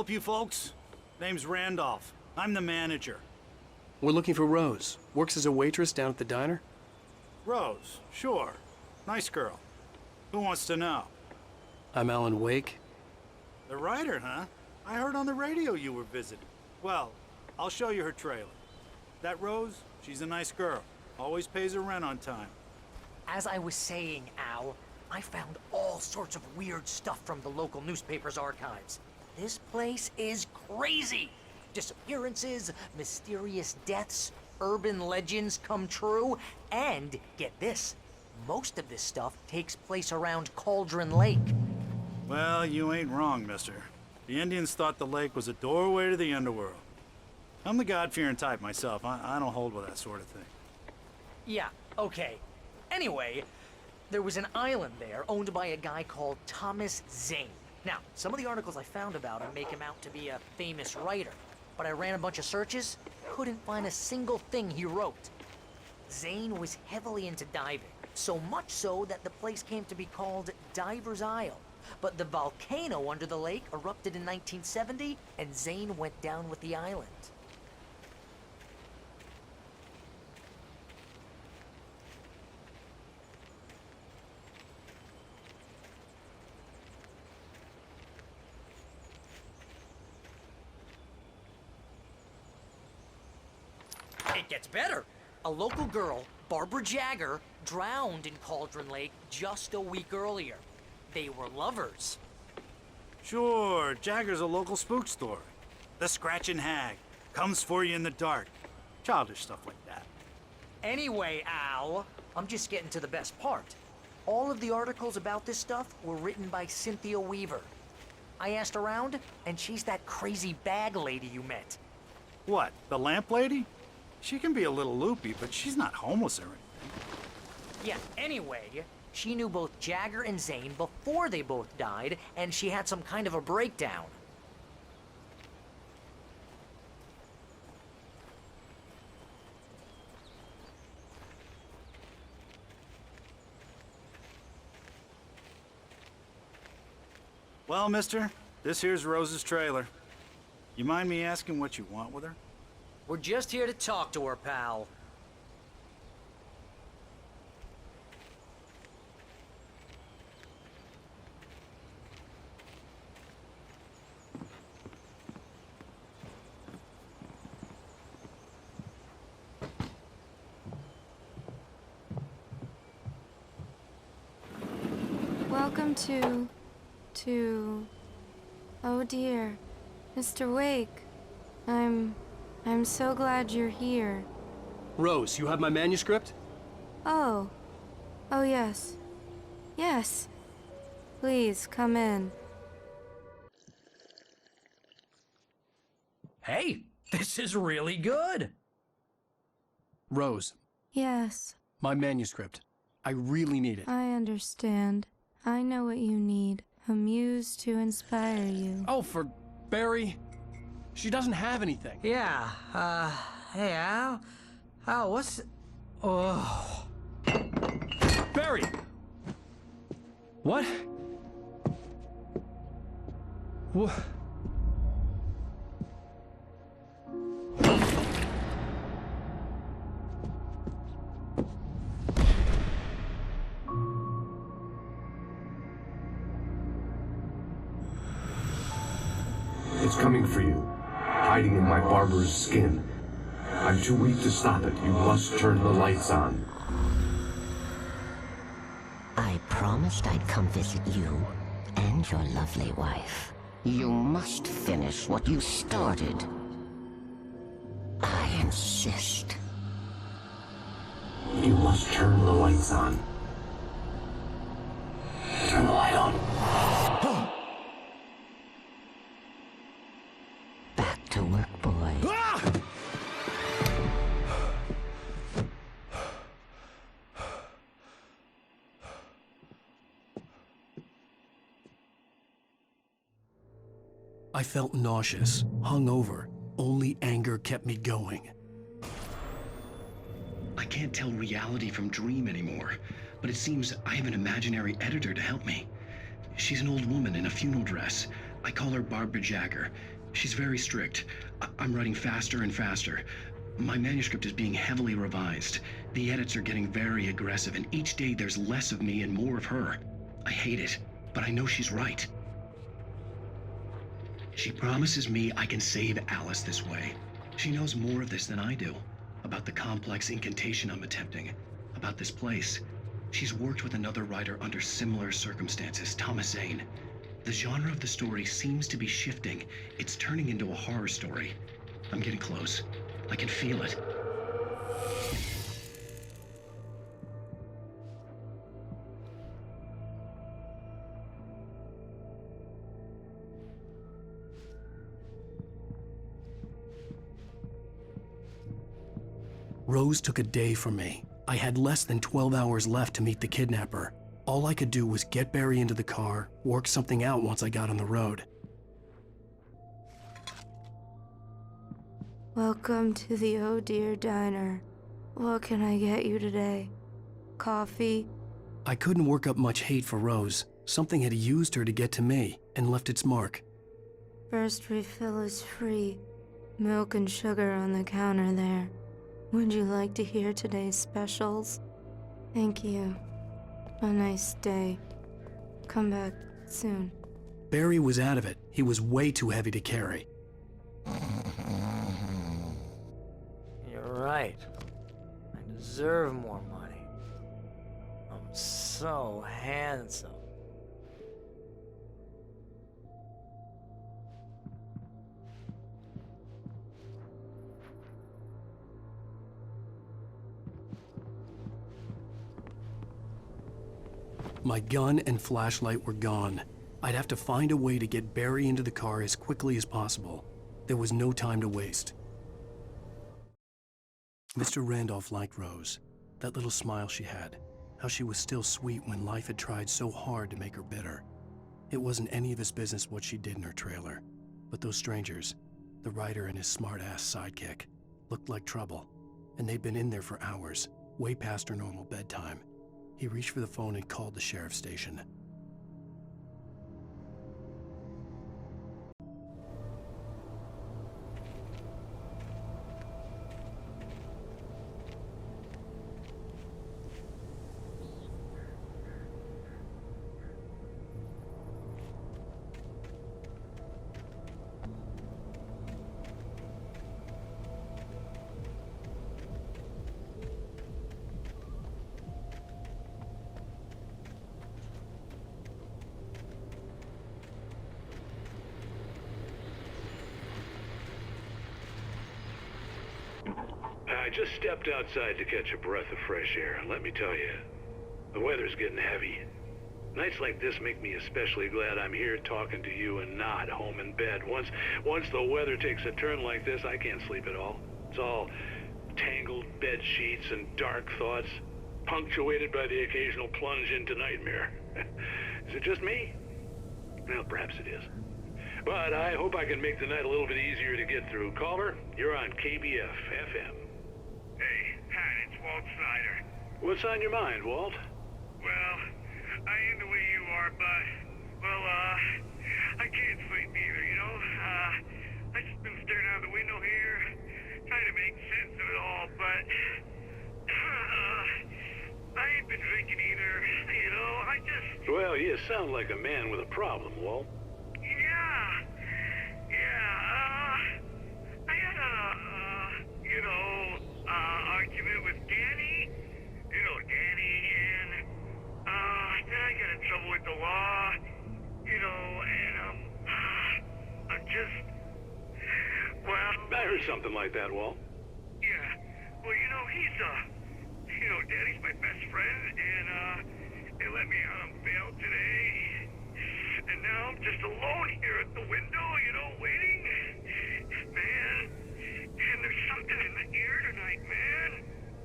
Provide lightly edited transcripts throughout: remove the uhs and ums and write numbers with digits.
help you folks? Name's Randolph. I'm the manager. We're looking for Rose. Works as a waitress down at the diner. Rose, sure. Nice girl. Who wants to know? I'm Alan Wake. The writer, huh? I heard on the radio you were visiting. Well, I'll show you her trailer. That Rose, she's a nice girl. Always pays her rent on time. As I was saying, Al, I found all sorts of weird stuff from the local newspaper's archives. This place is crazy. Disappearances, mysterious deaths, urban legends come true, and get this, most of this stuff takes place around Cauldron Lake. Well, you ain't wrong, mister. The Indians thought the lake was a doorway to the underworld. I'm the God-fearing type myself. I don't hold with that sort of thing. Yeah, okay. Anyway, there was an island there owned by a guy called Thomas Zane. Now, some of the articles I found about him make him out to be a famous writer, but I ran a bunch of searches, couldn't find a single thing he wrote. Zane was heavily into diving, so much so that the place came to be called Diver's Isle. But the volcano under the lake erupted in 1970, and Zane went down with the island. It gets better. A local girl, Barbara Jagger, drowned in Cauldron Lake just a week earlier. They were lovers. Sure, Jagger's a local spook story. The Scratching Hag. Comes for you in the dark. Childish stuff like that. Anyway, Al, I'm just getting to the best part. All of the articles about this stuff were written by Cynthia Weaver. I asked around, and she's that crazy bag lady you met. What, the lamp lady? She can be a little loopy, but she's not homeless or anything. Yeah, anyway, she knew both Jagger and Zane before they both died, and she had some kind of a breakdown. Well, mister, this here's Rose's trailer. You mind me asking what you want with her? We're just here to talk to her, pal. Welcome to... Oh dear, Mr. Wake. I'm so glad you're here. Rose, you have my manuscript? Oh. Oh yes. Yes. Please, come in. Hey, this is really good. Rose, Yes, my manuscript. I really need it. I understand. I know what you need. A muse to inspire you. Oh, for Barry. She doesn't have anything. Yeah, hey, Al? Al, what's... Oh... Barry! What? What? It's coming for you, hiding in my barber's skin. I'm too weak to stop it. You must turn the lights on. I promised I'd come visit you and your lovely wife. You must finish what you started. I insist. You must turn the lights on. Turn the light on. Back to work, boy. I felt nauseous, hungover. Only anger kept me going. I can't tell reality from dream anymore, but it seems I have an imaginary editor to help me. She's an old woman in a funeral dress. I call her Barbara Jagger. She's very strict. I'm writing faster and faster. My manuscript is being heavily revised. The edits are getting very aggressive, and each day there's less of me and more of her. I hate it, but I know she's right. She promises me I can save Alice this way. She knows more of this than I do. About the complex incantation I'm attempting. About this place. She's worked with another writer under similar circumstances, Thomas Zane. The genre of the story seems to be shifting. It's turning into a horror story. I'm getting close. I can feel it. Rose took a day from me. I had less than 12 hours left to meet the kidnapper. All I could do was get Barry into the car, work something out once I got on the road. Welcome to the Oh Dear Diner. What can I get you today? Coffee? I couldn't work up much hate for Rose. Something had used her to get to me and left its mark. First refill is free. Milk and sugar on the counter there. Would you like to hear today's specials? Thank you. A nice day. Come back soon. Barry was out of it. He was way too heavy to carry. You're right. I deserve more money. I'm so handsome. My gun and flashlight were gone. I'd have to find a way to get Barry into the car as quickly as possible. There was no time to waste. Mr. Randolph liked Rose. That little smile she had. How she was still sweet when life had tried so hard to make her bitter. It wasn't any of his business what she did in her trailer. But those strangers, the writer and his smart-ass sidekick, looked like trouble. And they'd been in there for hours, way past her normal bedtime. He reached for the phone and called the sheriff's station. I just stepped outside to catch a breath of fresh air, and let me tell you, the weather's getting heavy. Nights like this make me especially glad I'm here talking to you and not home in bed. Once the weather takes a turn like this, I can't sleep at all. It's all tangled bed sheets and dark thoughts, punctuated by the occasional plunge into nightmare. Is it just me? Well, perhaps it is. But I hope I can make the night a little bit easier to get through. Culver, you're on KBF FM. Hey, Pat, it's Walt Snyder. What's on your mind, Walt? Well, I am the way you are, but, I can't sleep either, you know? I just been staring out the window here, trying to make sense of it all, but, I ain't been drinking either, you know? Well, you sound like a man with a problem, Walt. I had argument with Danny. You know Danny, and, then I got in trouble with the law, you know, and, I'm just, well... I heard something like that, Walt. Yeah, well, you know, Danny's my best friend, and, they let me out on bail today. And now I'm just alone here at the window, you know, waiting. Man, and there's something in the air tonight, man.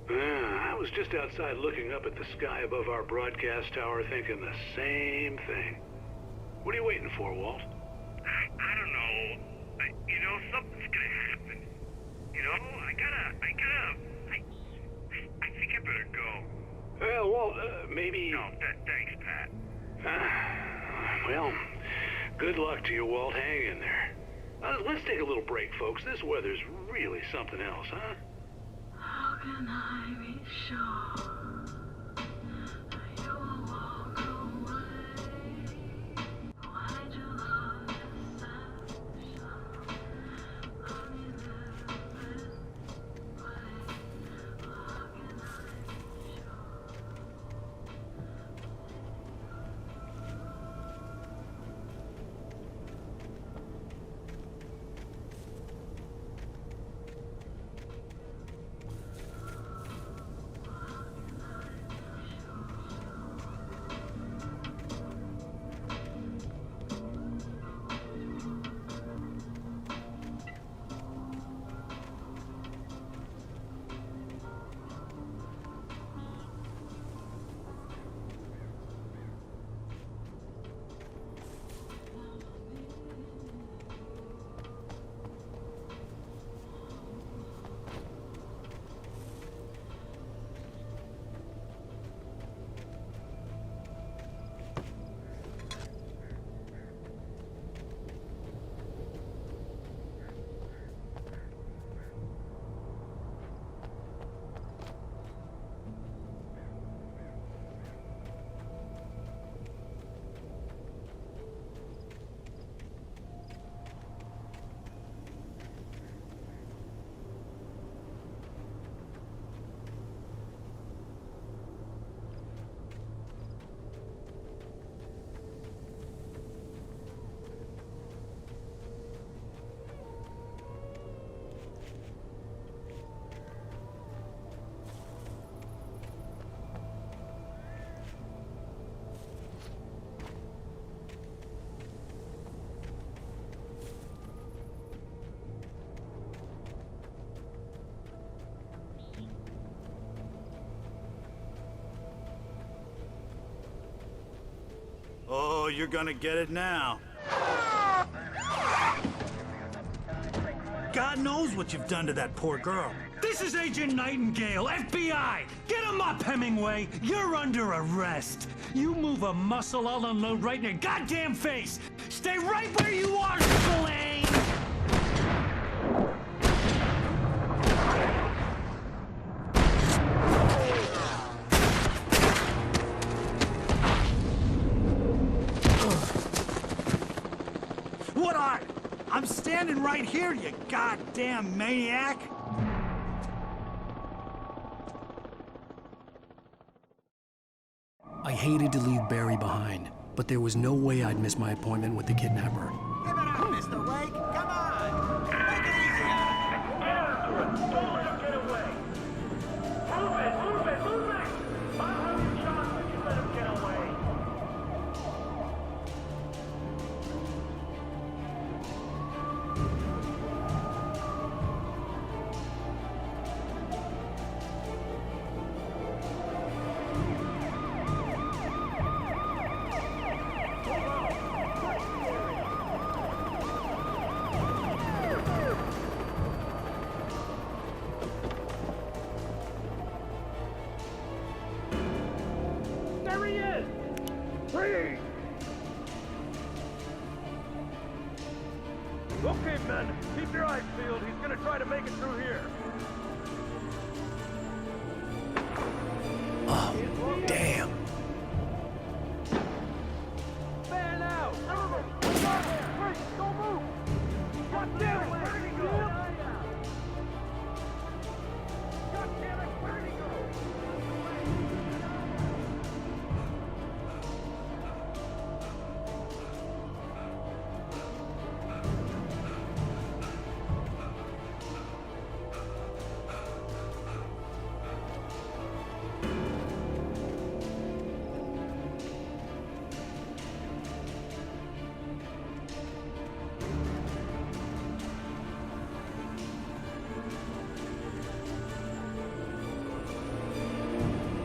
I was just outside looking up at the sky above our broadcast tower thinking the same thing. What are you waiting for, Walt? I don't know. You know, something's gonna happen. You know, I think I better go. Well, Walt, maybe... No, thanks, Pat. Well, Good luck to you, Walt. Hang in there. Let's take a little break, folks. This weather's really something else, huh? How can I be sure you will walk away? Why'd you love deception? Only live this way. How can I be sure? Oh, you're gonna get it now. God knows what you've done to that poor girl. This is Agent Nightingale, FBI! Get him up, Hemingway! You're under arrest! You move a muscle, I'll unload right in your goddamn face! Stay right where you are, Spillane! What are? I'm standing right here, you goddamn maniac! I hated to leave Barry behind, but there was no way I'd miss my appointment with the kidnapper. Give it up, Mr. Wake! Come on! Make it easy! Get after it! Don't let him get away! Move it! Move it! Move it! I'll have you shot when you let him get away! There he is! Freeze! Okay, men, keep your eyes peeled. He's gonna try to make it through here. Oh, damn. Man out! Everybody, get out there! Freeze! Don't move! God damn it! Where'd he go? God damn it! Where'd he go?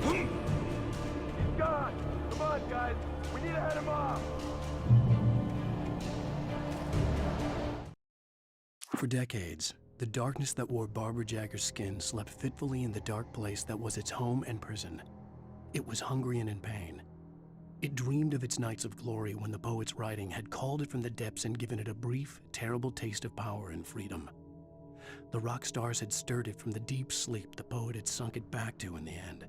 He's gone! Come on, guys! We need to head him off! For decades, the darkness that wore Barbara Jagger's skin slept fitfully in the dark place that was its home and prison. It was hungry and in pain. It dreamed of its nights of glory when the poet's writing had called it from the depths and given it a brief, terrible taste of power and freedom. The rock stars had stirred it from the deep sleep the poet had sunk it back to in the end.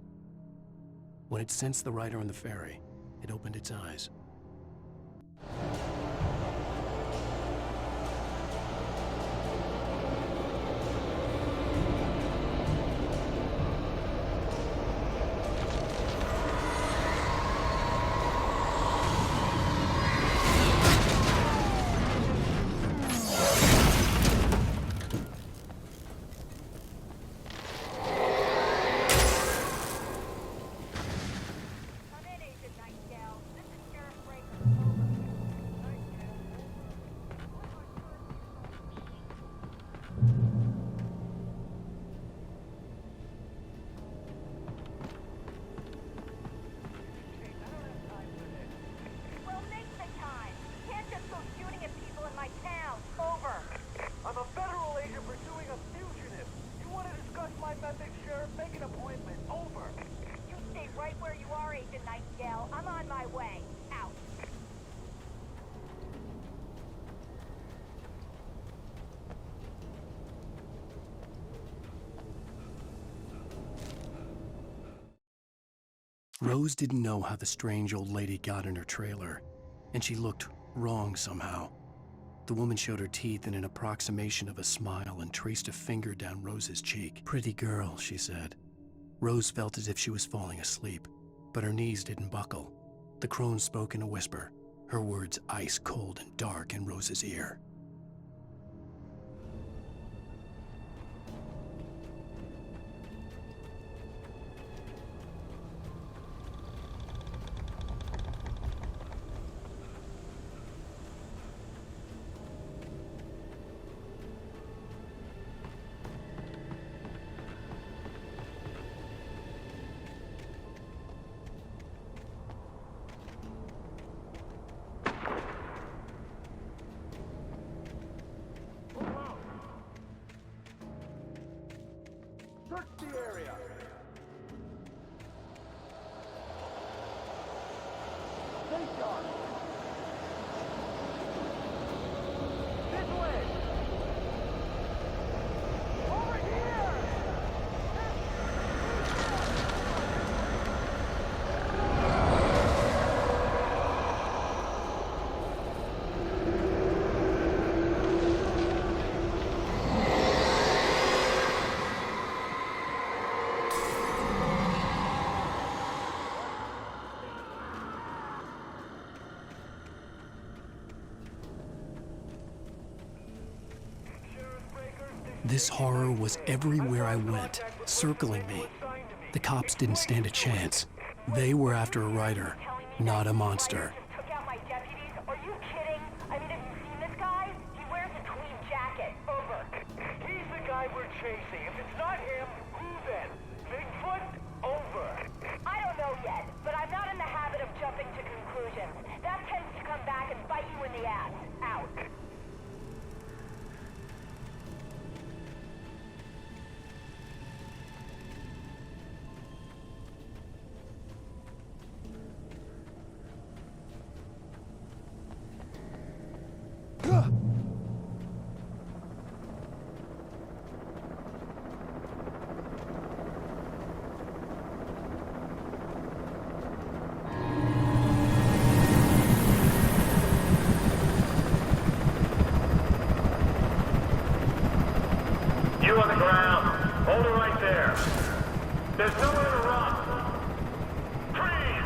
When it sensed the writer on the ferry, it opened its eyes. Rose didn't know how the strange old lady got in her trailer, and she looked wrong somehow. The woman showed her teeth in an approximation of a smile and traced a finger down Rose's cheek. "Pretty girl," she said. Rose felt as if she was falling asleep, but her knees didn't buckle. The crone spoke in a whisper, her words ice cold and dark in Rose's ear. Search the area. Stay sharp. This way. Over here. This horror was everywhere I went, circling me. The cops didn't stand a chance. They were after a writer, not a monster. Took out my deputies? Are you kidding? I mean, have you seen this guy? He wears a tweed jacket. Over. He's the guy we're chasing. If it's not him, who then? Bigfoot? Over. I don't know yet, but I'm not in the habit of jumping to conclusions. That tends to come back and bite you in the ass. Out. You on the ground. Hold it right there. There's nowhere to run. Freeze!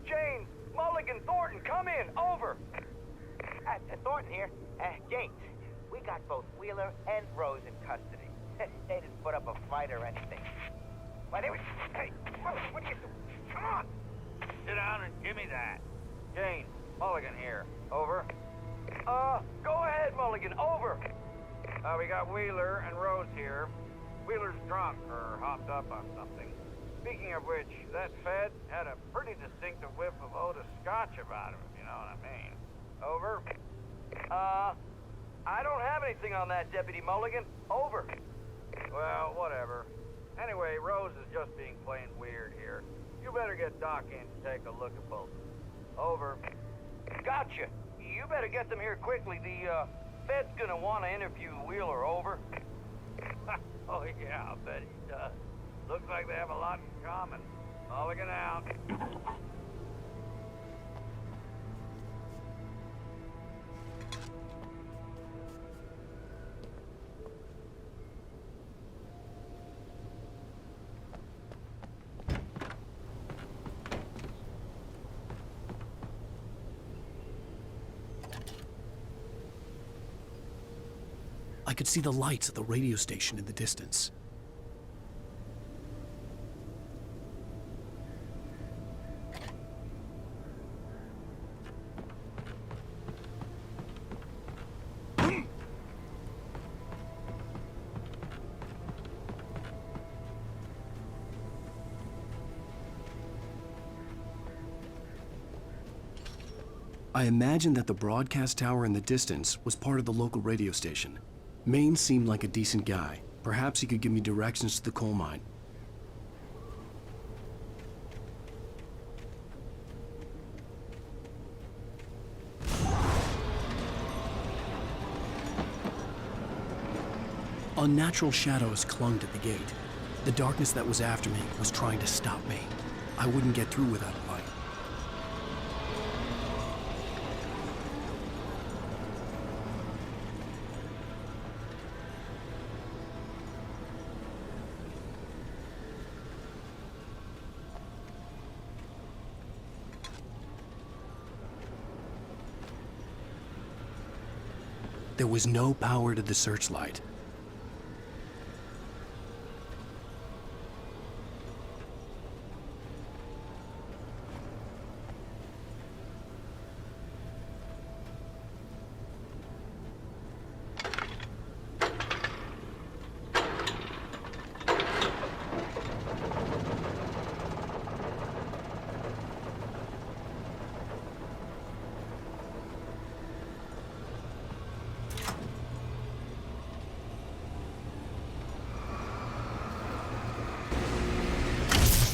James, Mulligan, Thornton, come in. Over. Thornton here. James, we got both Wheeler and Rose in custody. They didn't put up a fight or anything. Why, they were... Hey, what are you doing? Come on! Sit down and give me that. James, Mulligan here. Over. Go ahead, Mulligan. Over. We got Wheeler and Rose here. Wheeler's drunk or hopped up on something. Speaking of which, that Fed had a pretty distinctive whiff of Otis Scotch about him, if you know what I mean. Over. I don't have anything on that, Deputy Mulligan. Over. Well, whatever. Anyway, Rose is just being plain weird here. You better get Doc in to take a look at both. Over. Gotcha. You better get them here quickly. The, Fed's gonna want to interview Wheeler. Over. Oh, yeah, I'll bet he does. Looks like they have a lot in common. Mulligan out. I could see the lights of the radio station in the distance. I imagined that the broadcast tower in the distance was part of the local radio station. Maine seemed like a decent guy. Perhaps he could give me directions to the coal mine. Unnatural shadows clung to the gate. The darkness that was after me was trying to stop me. I wouldn't get through without a light. There was no power to the searchlight.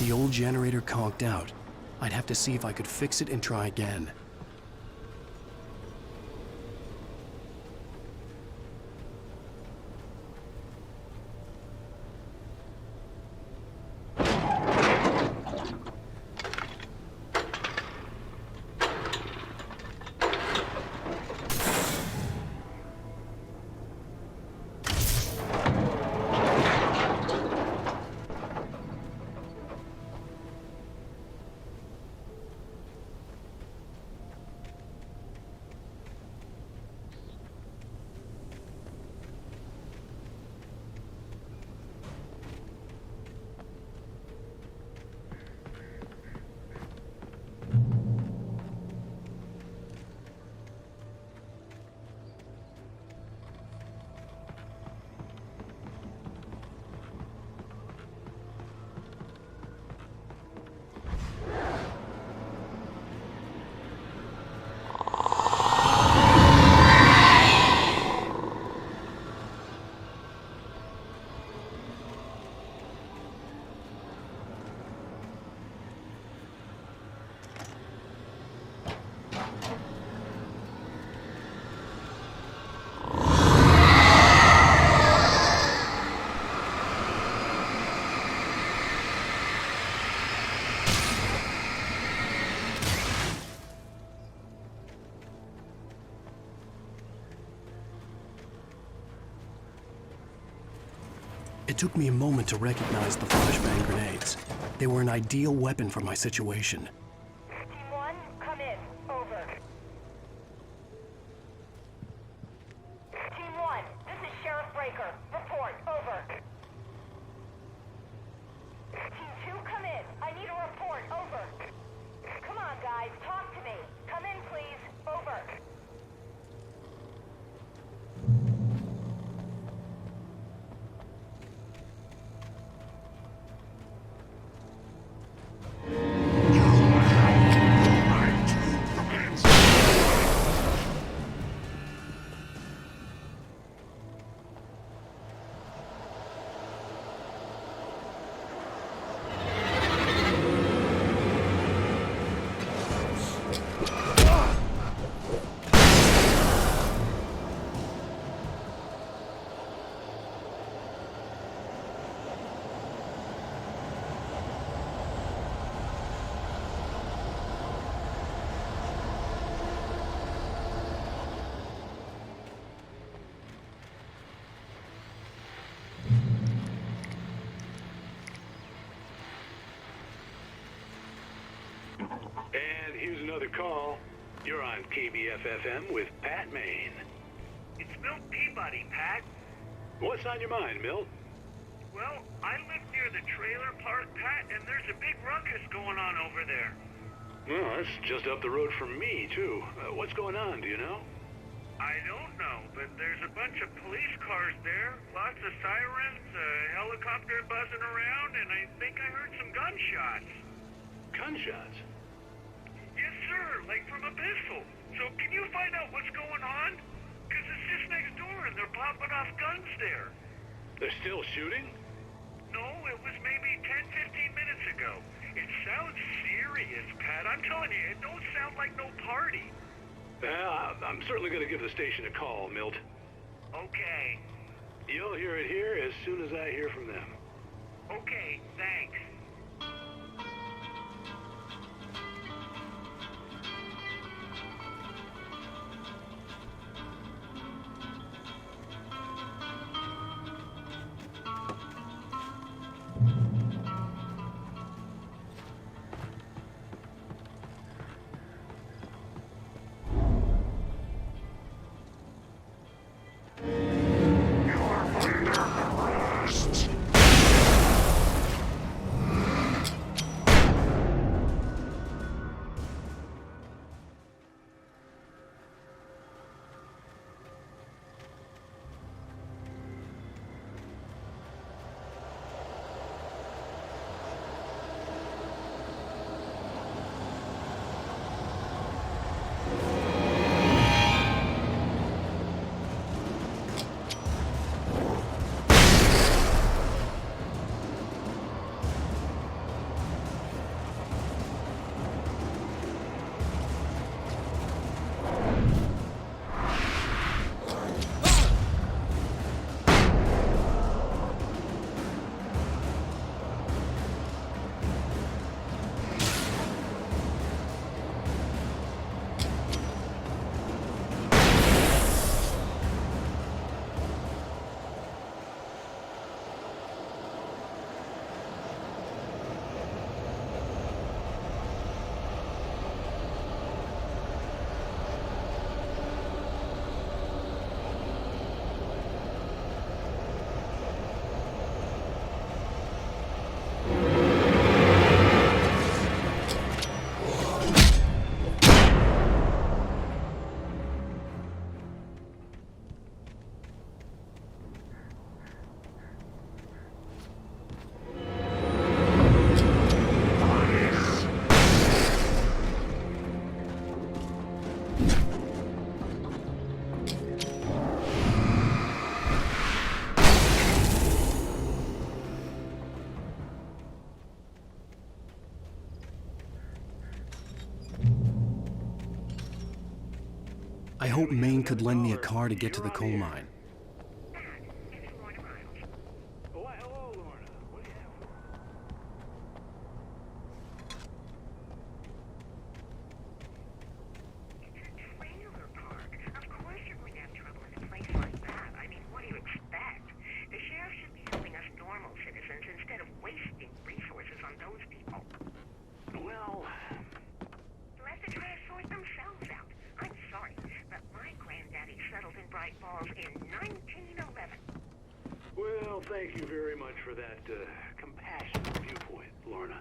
The old generator conked out. I'd have to see if I could fix it and try again. It took me a moment to recognize the flashbang grenades. They were an ideal weapon for my situation. Do you another call. You're on KBF-FM with Pat Maine. It's Milt Peabody, Pat. What's on your mind, Milt? Well, I live near the trailer park, Pat, and there's a big ruckus going on over there. Well, that's just up the road from me, too. What's going on, do you know? I don't know, but there's a bunch of police cars there, lots of sirens, a helicopter buzzing around, and I think I heard some gunshots. Gunshots? Yes, sir, like from a pistol. So can you find out what's going on? Because it's just next door and they're popping off guns there. They're still shooting? No, it was maybe 10, 15 minutes ago. It sounds serious, Pat. I'm telling you, it don't sound like no party. I'm certainly going to give the station a call, Milt. Okay. You'll hear it here as soon as I hear from them. Okay, thanks. I hoped Maine could lend me a car to get to the coal mine. Why, hello, Lorna. What do you have for It's a trailer park. Of course you're going to have trouble in a place like that. I mean, what do you expect? The sheriff should be helping us normal citizens instead of wasting resources on those people. Well, Let the trash sort themselves out. I'm sorry, but my granddaddy settled in Bright Falls in 1911. well, thank you very much for that compassionate viewpoint, Lorna.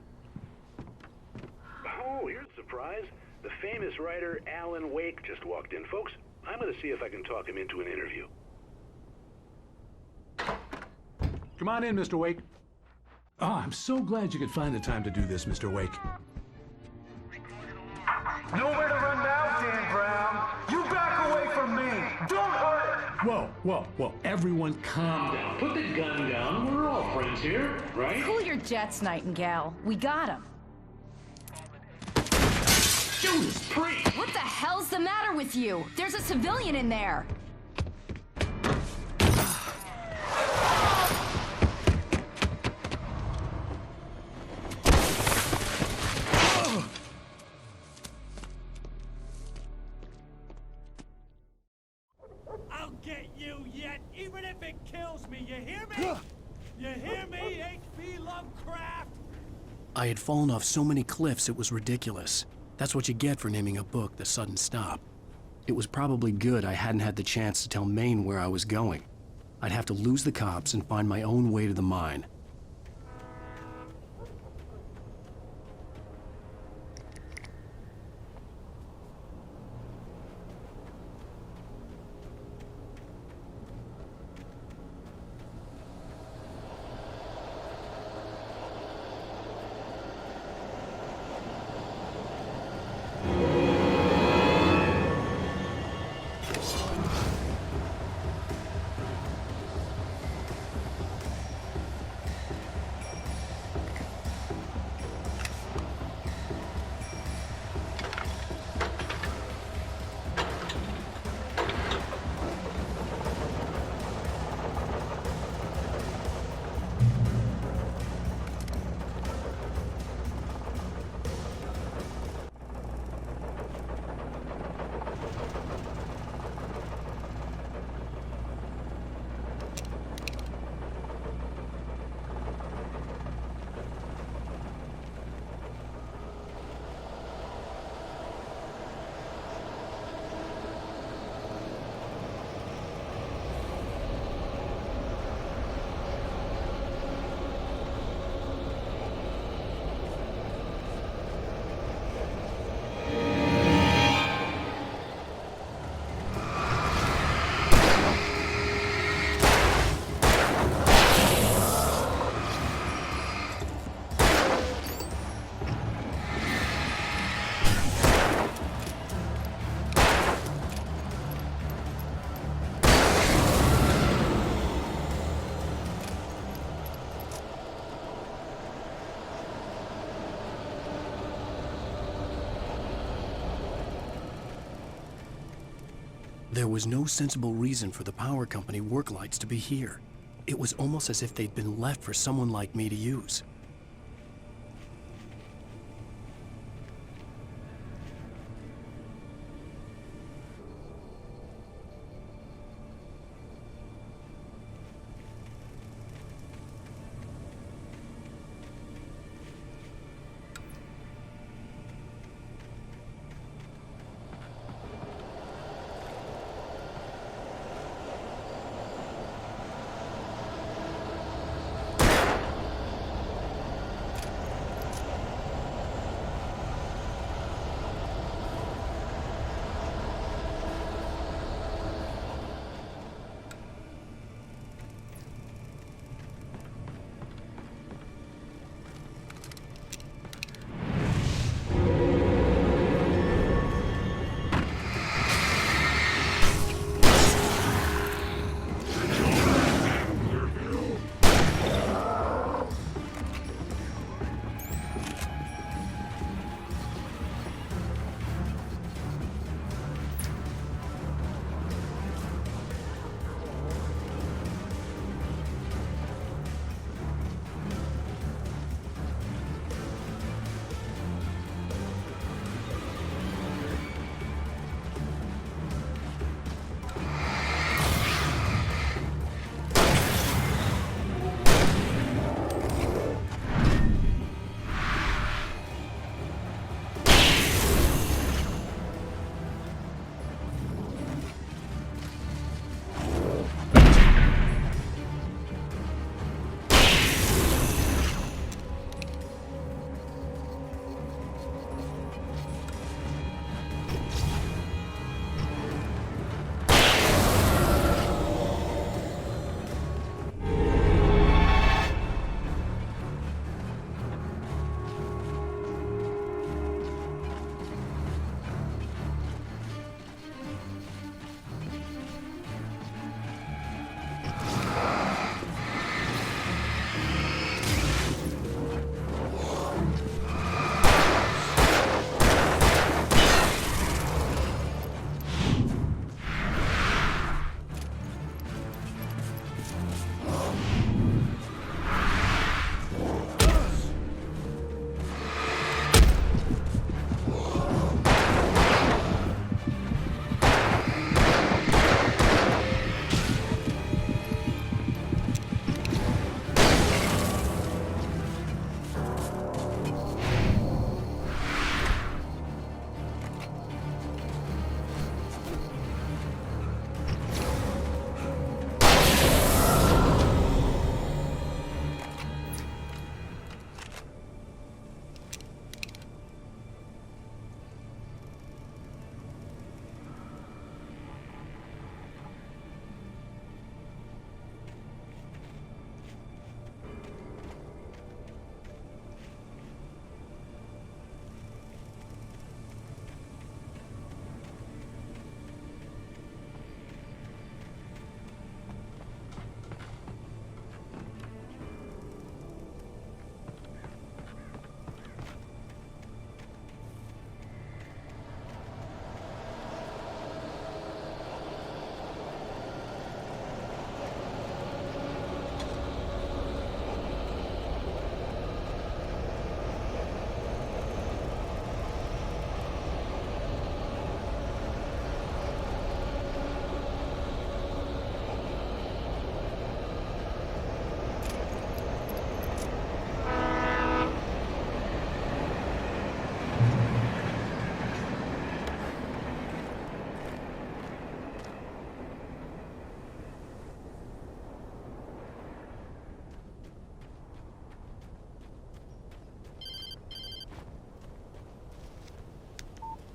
Oh, here's a surprise. The famous writer Alan Wake just walked in. Folks, I'm going to see if I can talk him into an interview. Come on in, Mr. Wake. Oh, I'm so glad you could find the time to do this, Mr. Wake. Nowhere to run now, Dan Brown. You back away from me. Don't hurt it. Whoa, everyone calm down. Put the gun down. We're all friends here, right? Cool your jets, Nightingale. We got him. Judas Priest! What the hell's the matter with you? There's a civilian in there. I'll get you yet, even if it kills me. You hear me? You hear me, H.P. Lovecraft? I had fallen off so many cliffs it was ridiculous. That's what you get for naming a book The Sudden Stop. It was probably good I hadn't had the chance to tell Maine where I was going. I'd have to lose the cops and find my own way to the mine. There was no sensible reason for the power company work lights to be here. It was almost as if they'd been left for someone like me to use.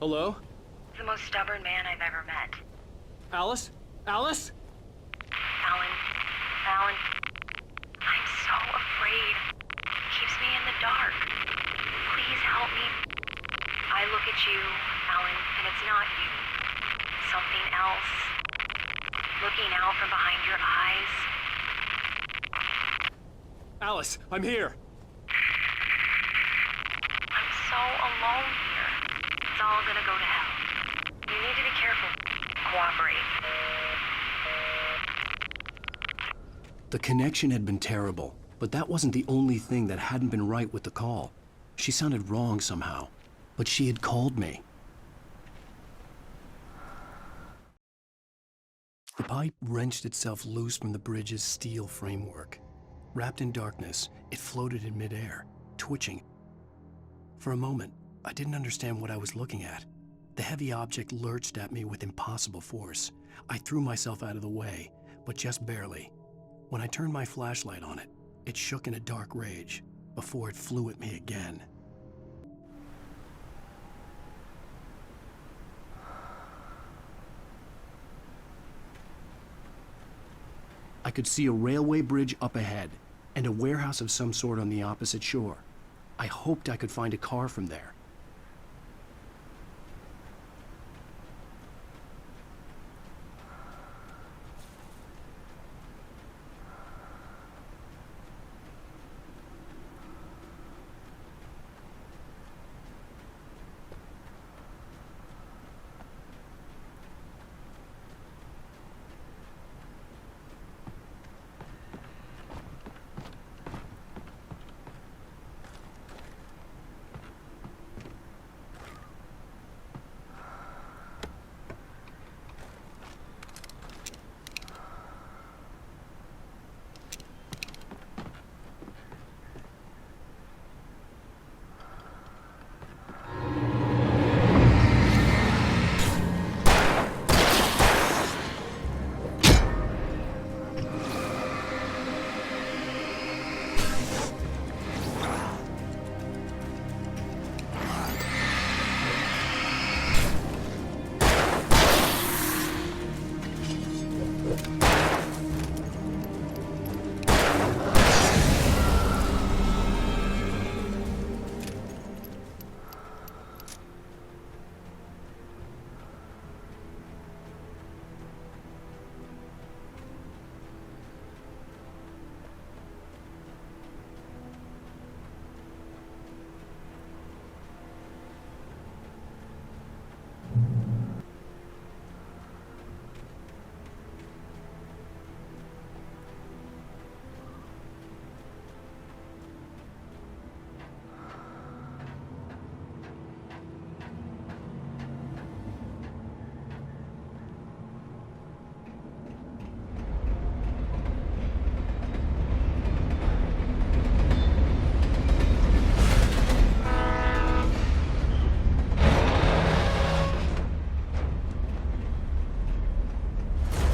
Hello? The most stubborn man I've ever met. Alice? Alice? Alan. Alan. I'm so afraid. Keeps me in the dark. Please help me. I look at you, Alan, and it's not you. Something else. Looking out from behind your eyes. Alice, I'm here. I'm so alone here. It's all gonna go to hell. You need to be careful. Cooperate. The connection had been terrible, but that wasn't the only thing that hadn't been right with the call. She sounded wrong somehow, but she had called me. The pipe wrenched itself loose from the bridge's steel framework. Wrapped in darkness, it floated in midair, twitching. For a moment, I didn't understand what I was looking at. The heavy object lurched at me with impossible force. I threw myself out of the way, but just barely. When I turned my flashlight on it, it shook in a dark rage before it flew at me again. I could see a railway bridge up ahead and a warehouse of some sort on the opposite shore. I hoped I could find a car from there.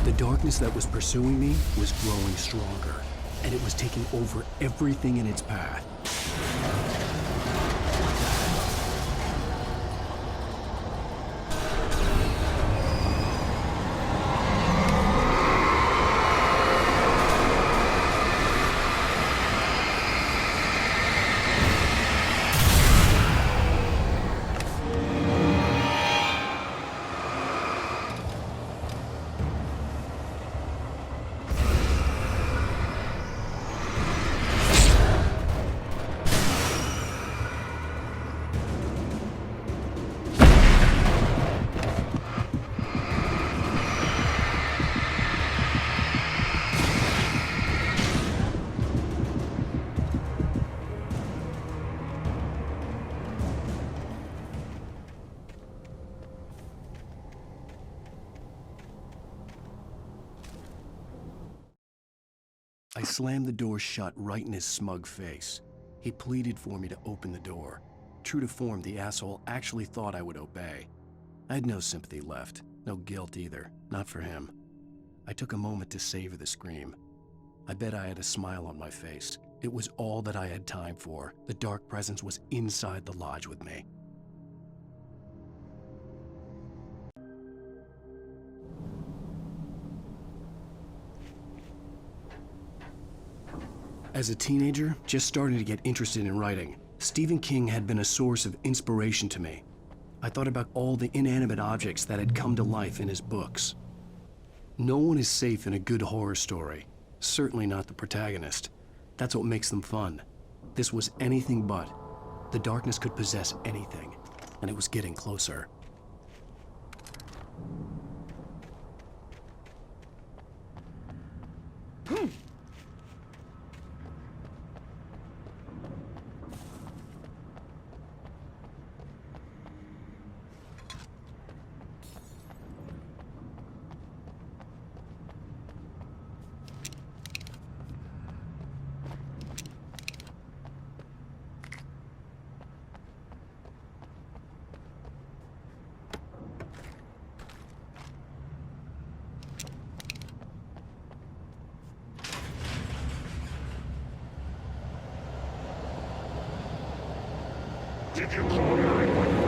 The darkness that was pursuing me was growing stronger, and it was taking over everything in its path. I slammed the door shut right in his smug face. He pleaded for me to open the door. True to form, the asshole actually thought I would obey. I had no sympathy left, no guilt either, not for him. I took a moment to savor the scream. I bet I had a smile on my face. It was all that I had time for. The dark presence was inside the lodge with me. As a teenager, just starting to get interested in writing, Stephen King had been a source of inspiration to me. I thought about all the inanimate objects that had come to life in his books. No one is safe in a good horror story, certainly not the protagonist. That's what makes them fun. This was anything but. The darkness could possess anything, and it was getting closer. Did you call 911?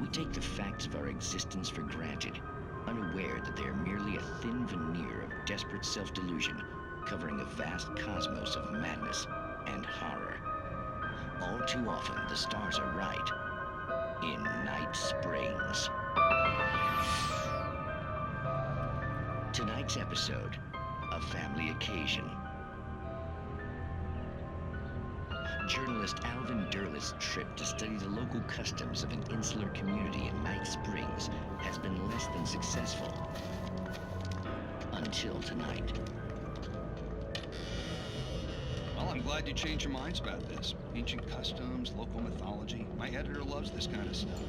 We take the facts of our existence for granted, unaware that they are merely a thin veneer of desperate self-delusion, covering a vast cosmos of madness and horror. All too often, the stars are right. In Night Springs. Tonight's episode, A Family Occasion. Journalist Alvin Derleth's trip to study the local customs of an insular community in Night Springs has been less than successful. Until tonight. Well, I'm glad you changed your minds about this. Ancient customs, local mythology. My editor loves this kind of stuff.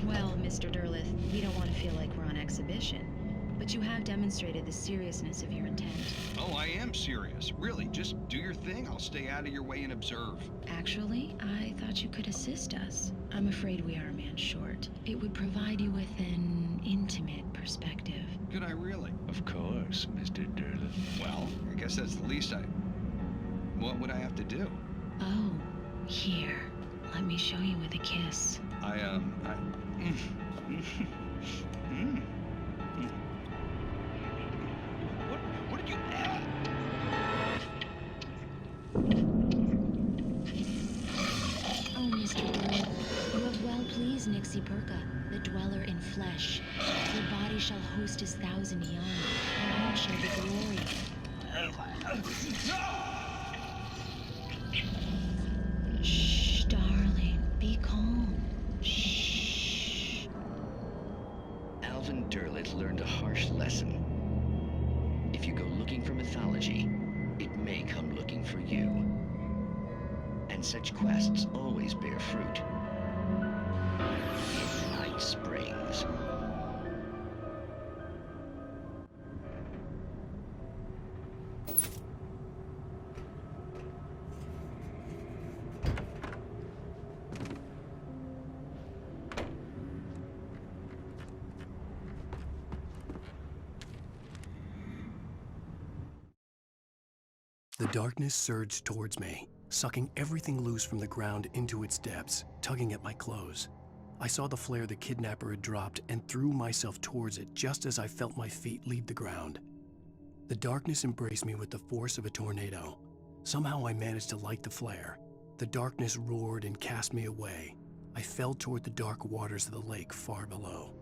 Well, Mr. Derleth, we don't want to feel like we're on exhibition. But you have demonstrated the seriousness of your intent. Oh, I am serious. Really, just do your thing. I'll stay out of your way and observe. Actually, I thought you could assist us. I'm afraid we are a man short. It would provide you with an intimate perspective. Could I really? Of course, Mr. Derleth. Well, I guess that's the least What would I have to do? Oh, here. Let me show you with a kiss. What did you add? is Nixie Perka, the dweller in flesh. Your body shall host his 1,000 young, and all shall be glory. Shh, darling, be calm. Shh. Alvin Derleth learned a harsh lesson. If you go looking for mythology, it may come looking for you. And such quests always bear fruit. In Night Springs. The darkness surged towards me, sucking everything loose from the ground into its depths, tugging at my clothes. I saw the flare the kidnapper had dropped and threw myself towards it just as I felt my feet leave the ground. The darkness embraced me with the force of a tornado. Somehow I managed to light the flare. The darkness roared and cast me away. I fell toward the dark waters of the lake far below.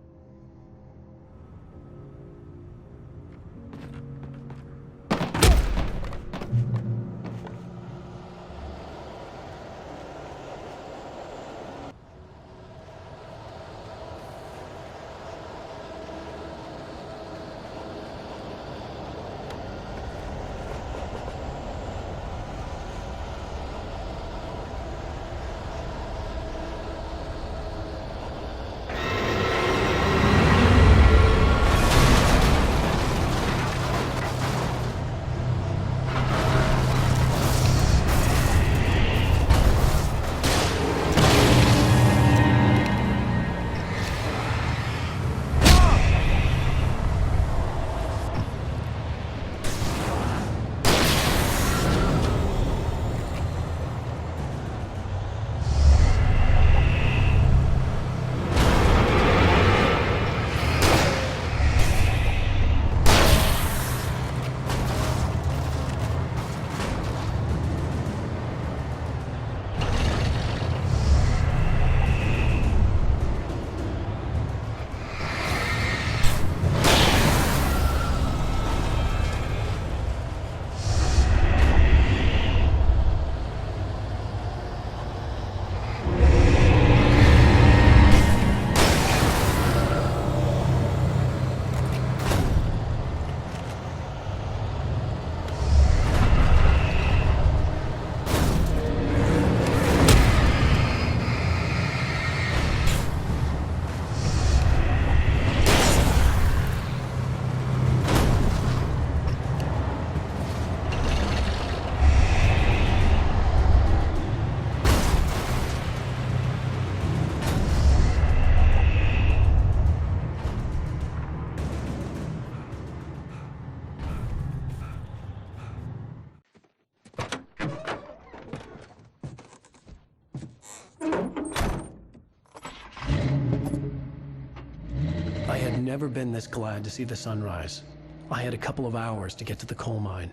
I had never been this glad to see the sunrise. I had a couple of hours to get to the coal mine.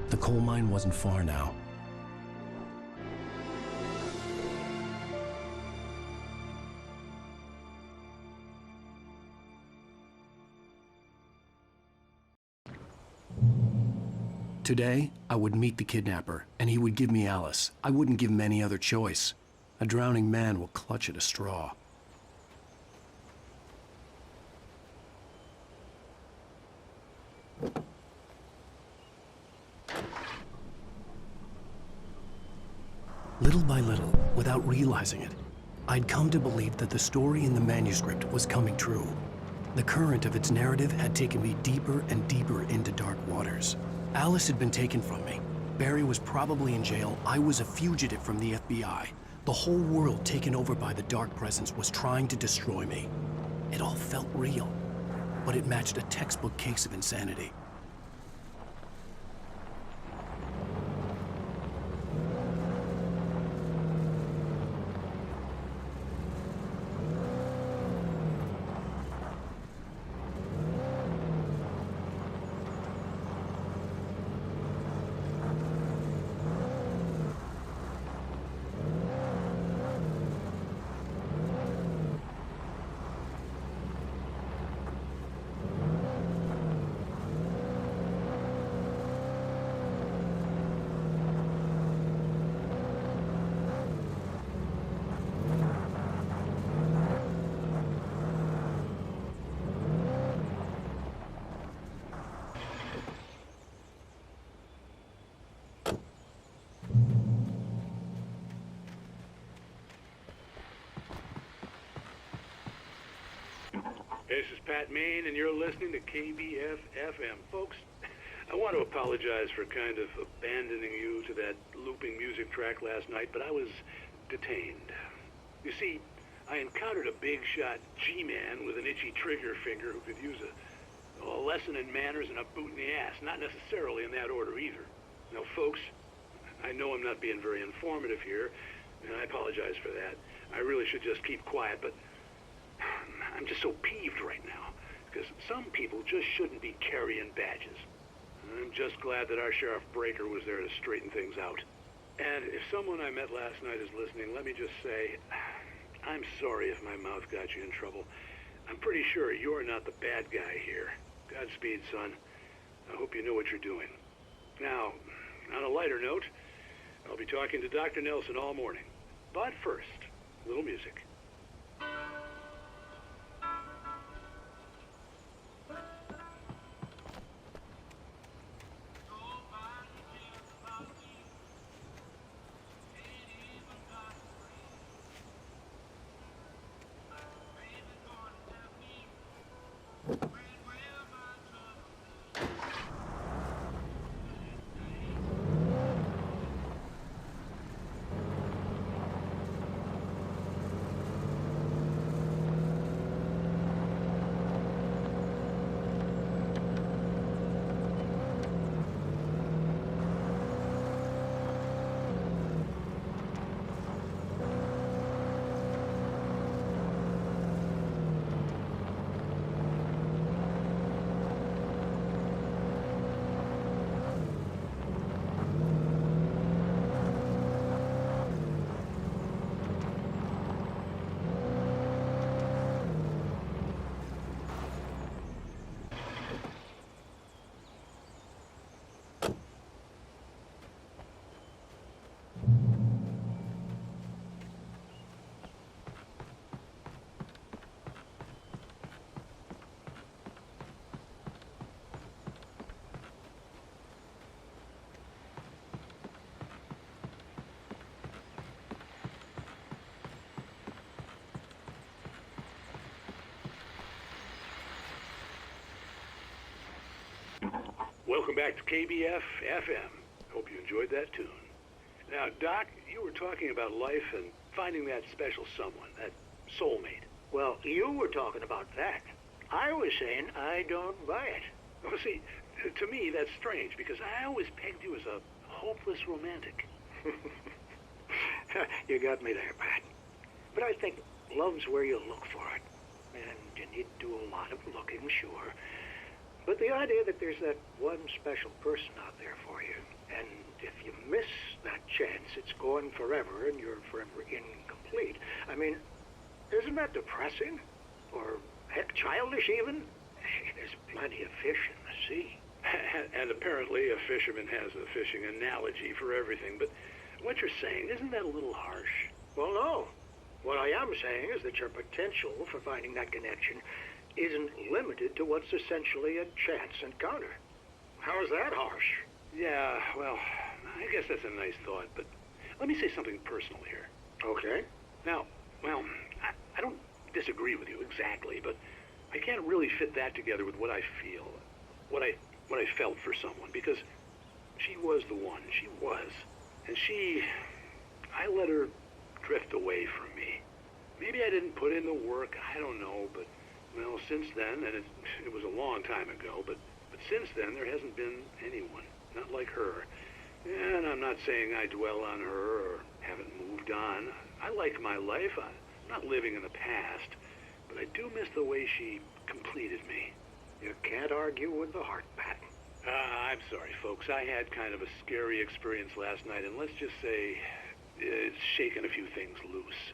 The coal mine wasn't far now. Today, I would meet the kidnapper, and he would give me Alice. I wouldn't give him any other choice. A drowning man will clutch at a straw. Little by little, without realizing it, I'd come to believe that the story in the manuscript was coming true. The current of its narrative had taken me deeper and deeper into dark waters. Alice had been taken from me. Barry was probably in jail. I was a fugitive from the FBI. The whole world taken over by the Dark Presence was trying to destroy me. It all felt real, but it matched a textbook case of insanity. This is Pat Main, and you're listening to KBF FM. Folks, I want to apologize for kind of abandoning you to that looping music track last night, but I was detained. You see, I encountered a big-shot G-man with an itchy trigger finger who could use a lesson in manners and a boot in the ass. Not necessarily in that order either. Now, folks, I know I'm not being very informative here, and I apologize for that. I really should just keep quiet, but I'm just so peeved right now, because some people just shouldn't be carrying badges. I'm just glad that our Sheriff Breaker was there to straighten things out. And if someone I met last night is listening, let me just say, I'm sorry if my mouth got you in trouble. I'm pretty sure you're not the bad guy here. Godspeed, son. I hope you know what you're doing. Now, on a lighter note, I'll be talking to Dr. Nelson all morning. But first, a little music. Welcome back to KBF FM. Hope you enjoyed that tune. Now, Doc, you were talking about life and finding that special someone, that soulmate. Well, you were talking about that. I was saying I don't buy it. Well, see, to me, that's strange, because I always pegged you as a hopeless romantic. You got me there, Pat. But I think love's where you look for it. And you need to do a lot of looking, sure. But the idea that there's that one special person out there for you, and if you miss that chance, it's gone forever and you're forever incomplete. I mean, isn't that depressing? Or, heck, childish even? There's plenty of fish in the sea. And apparently a fisherman has a fishing analogy for everything, but what you're saying, isn't that a little harsh? Well, no. What I am saying is that your potential for finding that connection isn't limited to what's essentially a chance encounter. How is that harsh? Yeah, well, I guess that's a nice thought, but let me say something personal here. Okay. Now, well, I don't disagree with you exactly, but I can't really fit that together with what I feel, what I felt for someone, because she was the one. She was. And I let her drift away from me. Maybe I didn't put in the work, I don't know, but well, since then, and it was a long time ago, but since then there hasn't been anyone, not like her. And I'm not saying I dwell on her or haven't moved on. I like my life. I'm not living in the past, but I do miss the way she completed me. You can't argue with the heart, Pat. I'm sorry, folks. I had kind of a scary experience last night, and let's just say it's shaken a few things loose.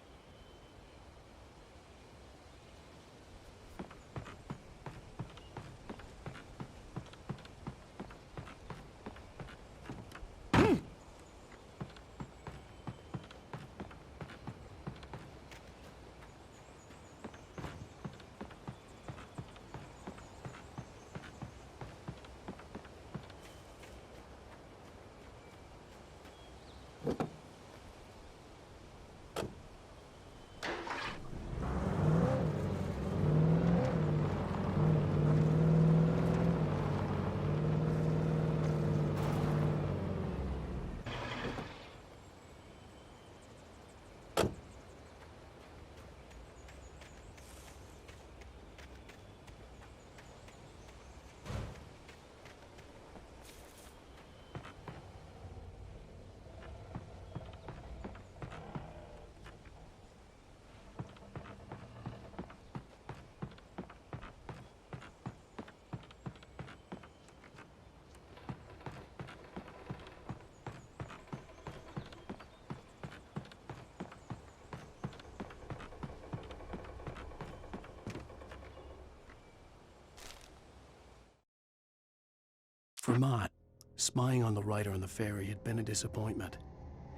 For Mott, spying on the writer on the ferry had been a disappointment.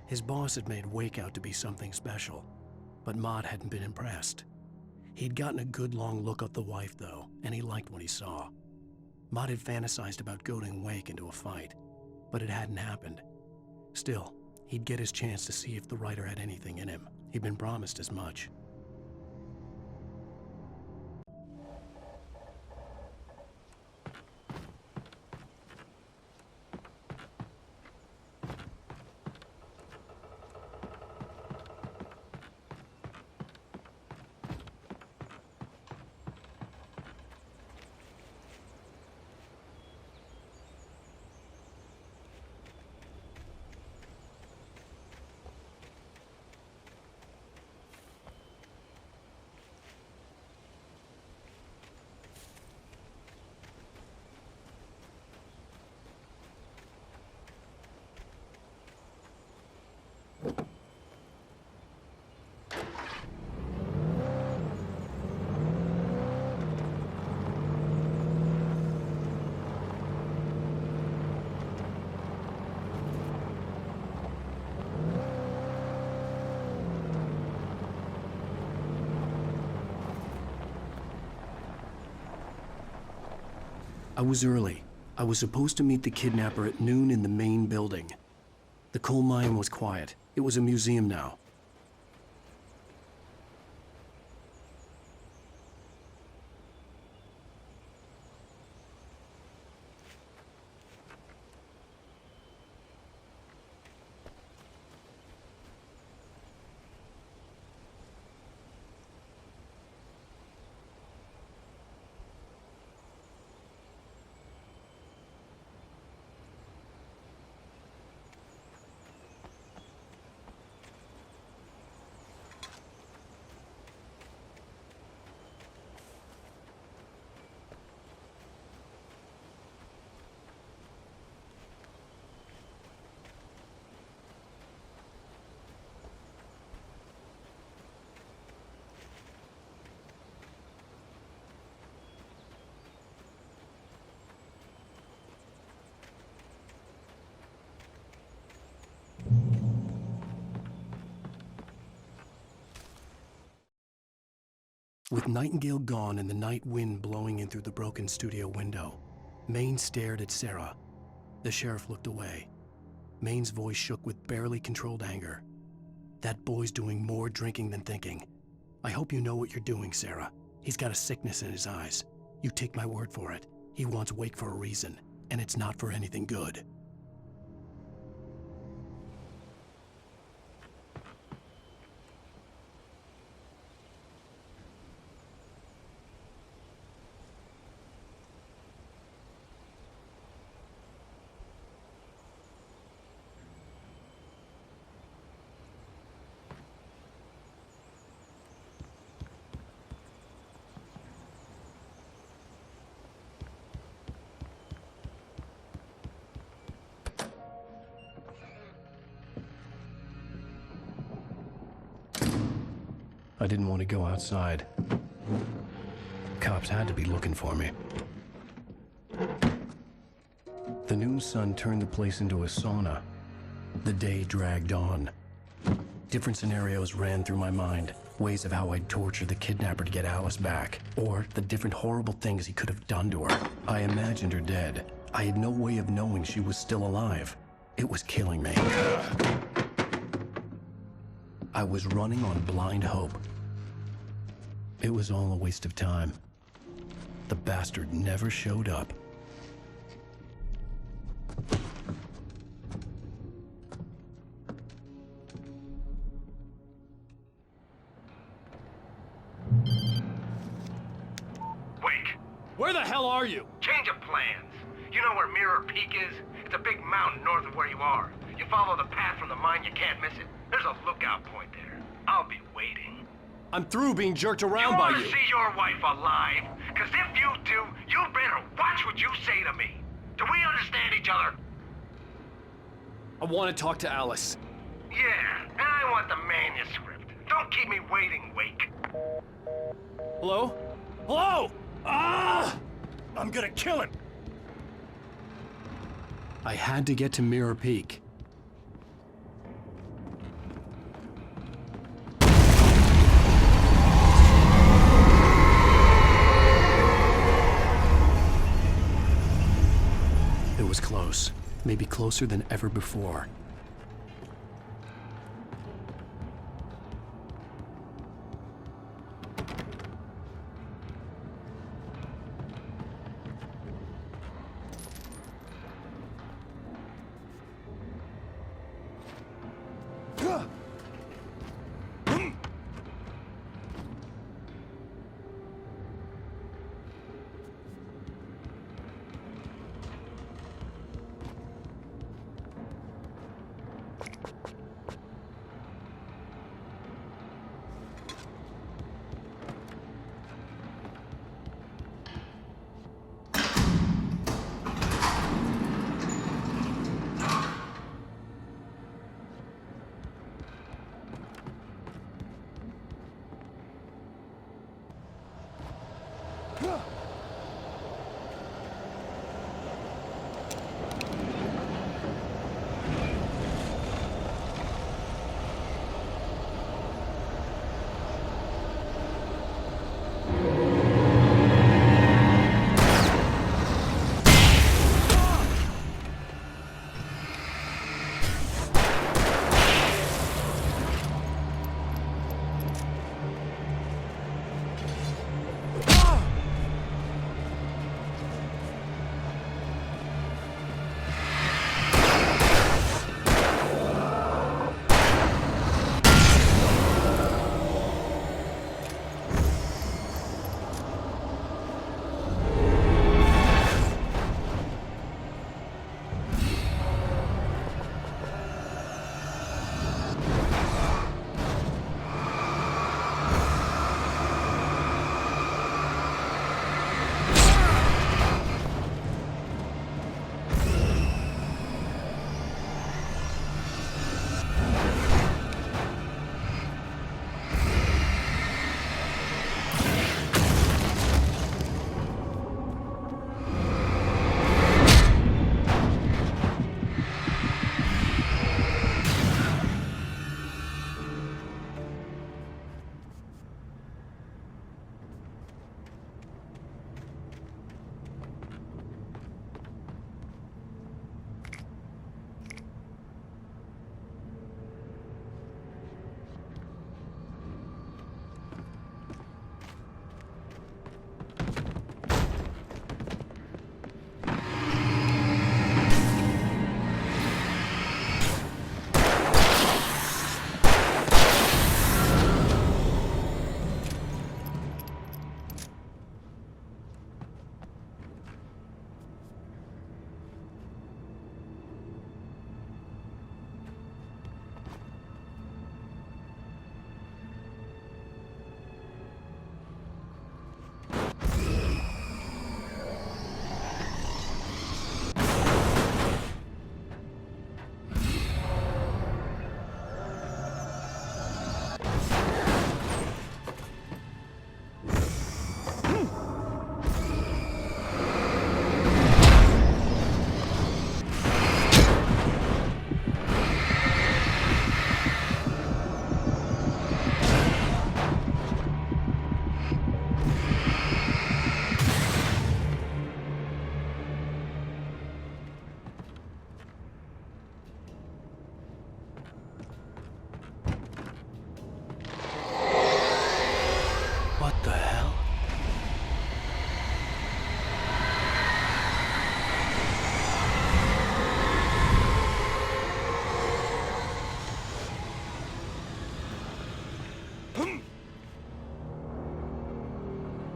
His boss had made Wake out to be something special, but Mott hadn't been impressed. He'd gotten a good long look at the wife, though, and he liked what he saw. Mott had fantasized about goading Wake into a fight, but it hadn't happened. Still, he'd get his chance to see if the writer had anything in him. He'd been promised as much. I was early. I was supposed to meet the kidnapper at noon in the main building. The coal mine was quiet. It was a museum now. With Nightingale gone and the night wind blowing in through the broken studio window, Maine stared at Sarah. The sheriff looked away. Maine's voice shook with barely controlled anger. That boy's doing more drinking than thinking. I hope you know what you're doing, Sarah. He's got a sickness in his eyes. You take my word for it. He wants Wake for a reason, and it's not for anything good. I didn't want to go outside. Cops had to be looking for me. The noon sun turned the place into a sauna. The day dragged on. Different scenarios ran through my mind. Ways of how I'd torture the kidnapper to get Alice back. Or the different horrible things he could have done to her. I imagined her dead. I had no way of knowing she was still alive. It was killing me. I was running on blind hope. It was all a waste of time. The bastard never showed up. Wake! Where the hell are you? Change of plans. You know where Mirror Peak is? It's a big mountain north of where you are. You follow the path from the mine, you can't miss it. There's a lookout point there. I'll be waiting. I'm through being jerked around by you. You want to see your wife alive? Because if you do, you better watch what you say to me. Do we understand each other? I want to talk to Alice. Yeah, and I want the manuscript. Don't keep me waiting, Wake. Hello? Hello? Ah! I'm gonna kill him! I had to get to Mirror Peak. It was close, maybe closer than ever before.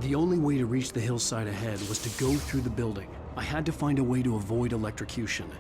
The only way to reach the hillside ahead was to go through the building. I had to find a way to avoid electrocution.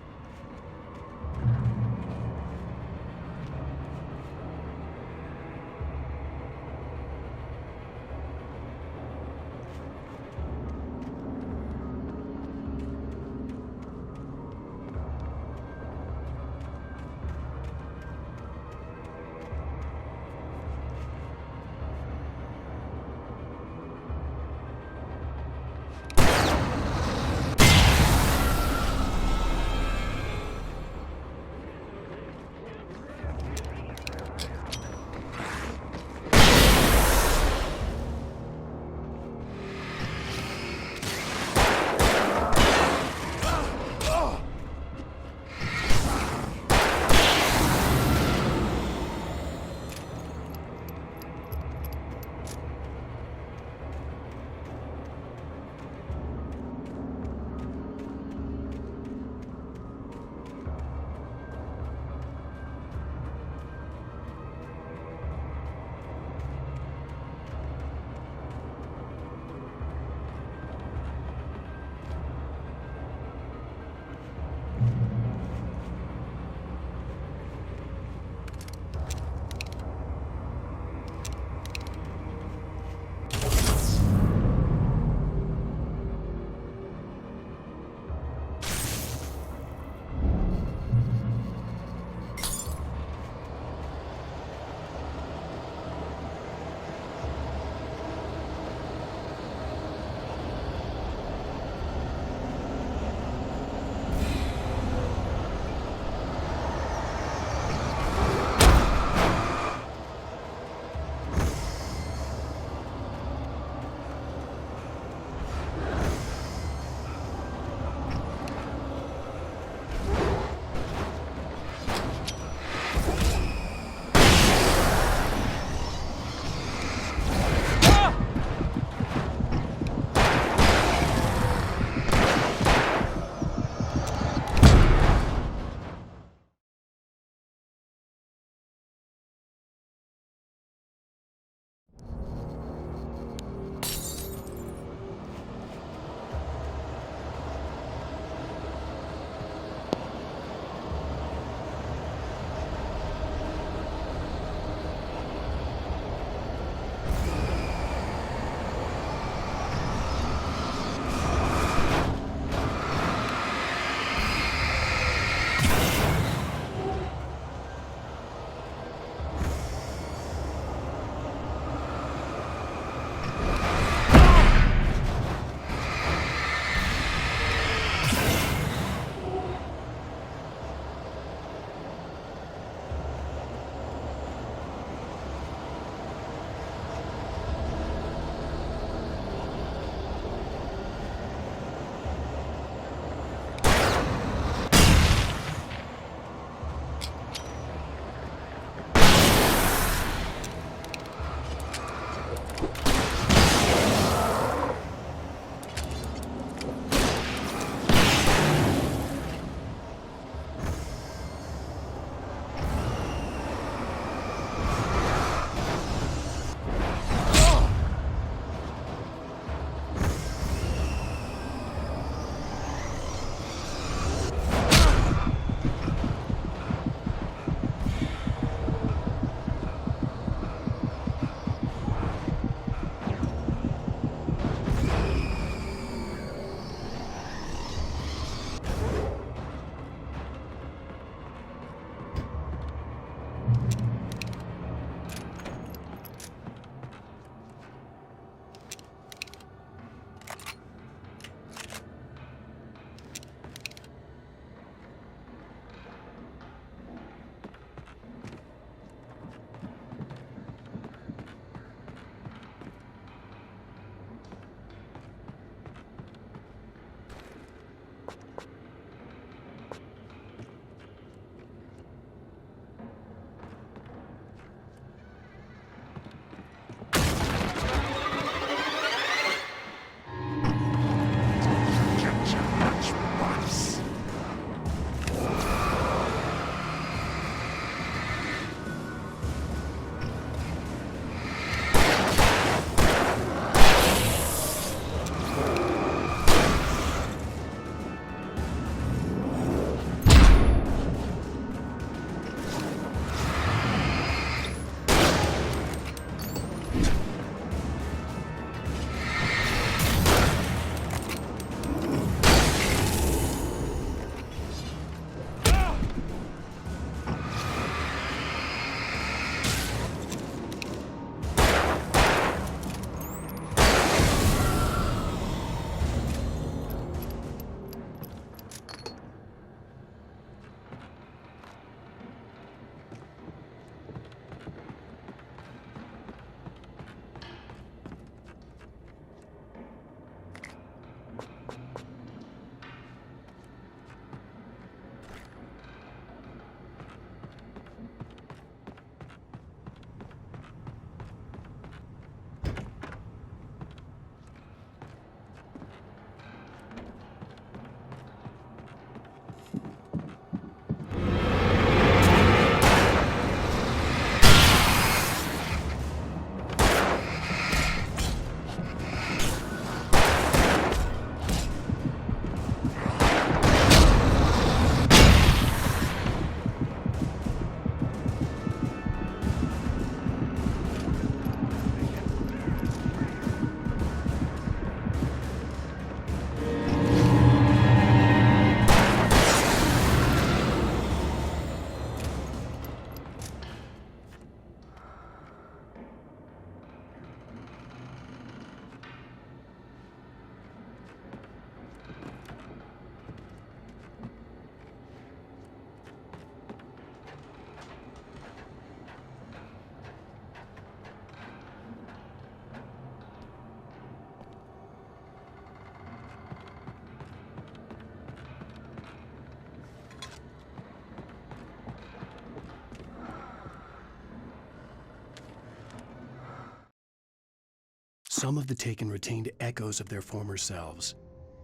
Some of the Taken retained echoes of their former selves,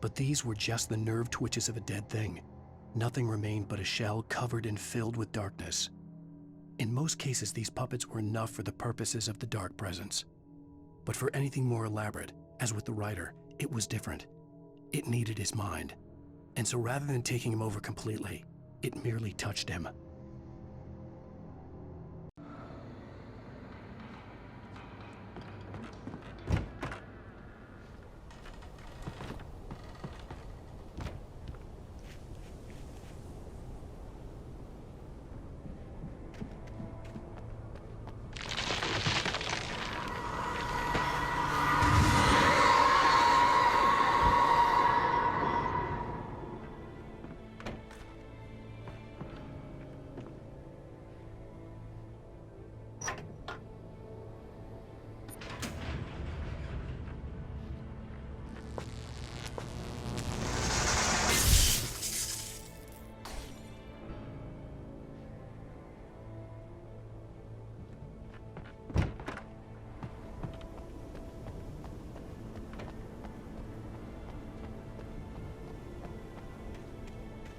but these were just the nerve twitches of a dead thing. Nothing remained but a shell covered and filled with darkness. In most cases, these puppets were enough for the purposes of the Dark Presence. But for anything more elaborate, as with the writer, it was different. It needed his mind. And so rather than taking him over completely, it merely touched him.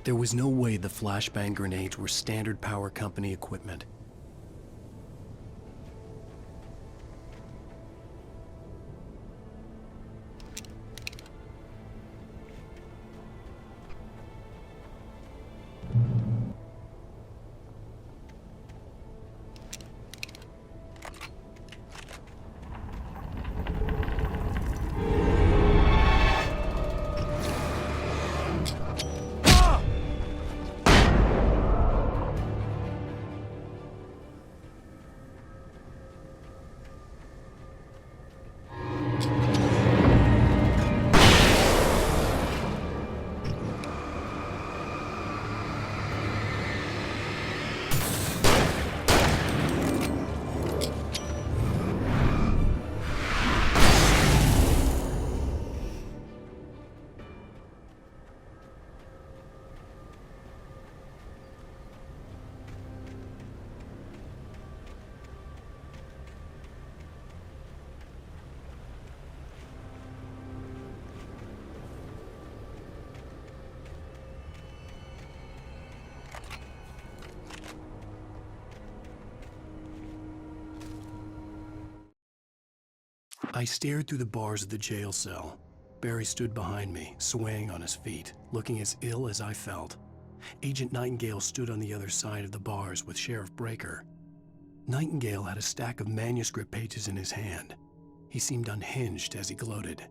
There was no way the flashbang grenades were Standard Power Company equipment. I stared through the bars of the jail cell. Barry stood behind me, swaying on his feet, looking as ill as I felt. Agent Nightingale stood on the other side of the bars with Sheriff Breaker. Nightingale had a stack of manuscript pages in his hand. He seemed unhinged as he gloated.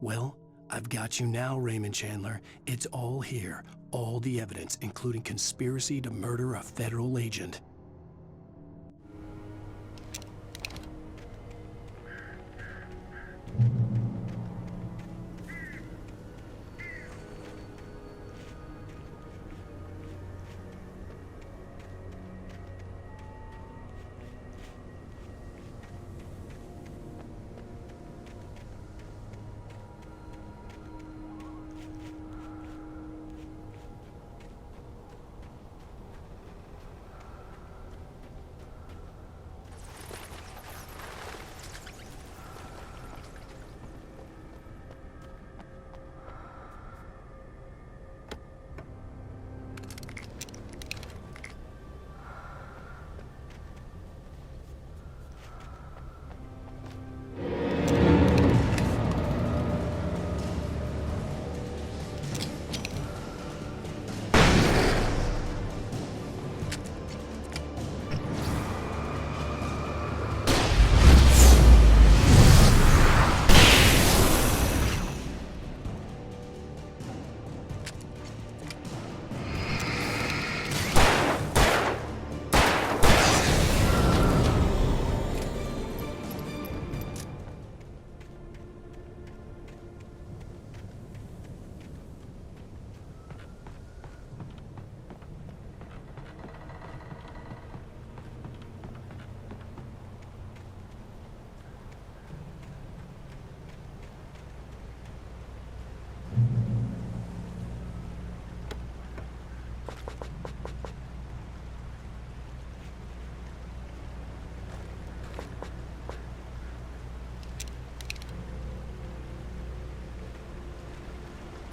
"Well, I've got you now, Raymond Chandler. It's all here, all the evidence, including conspiracy to murder a federal agent."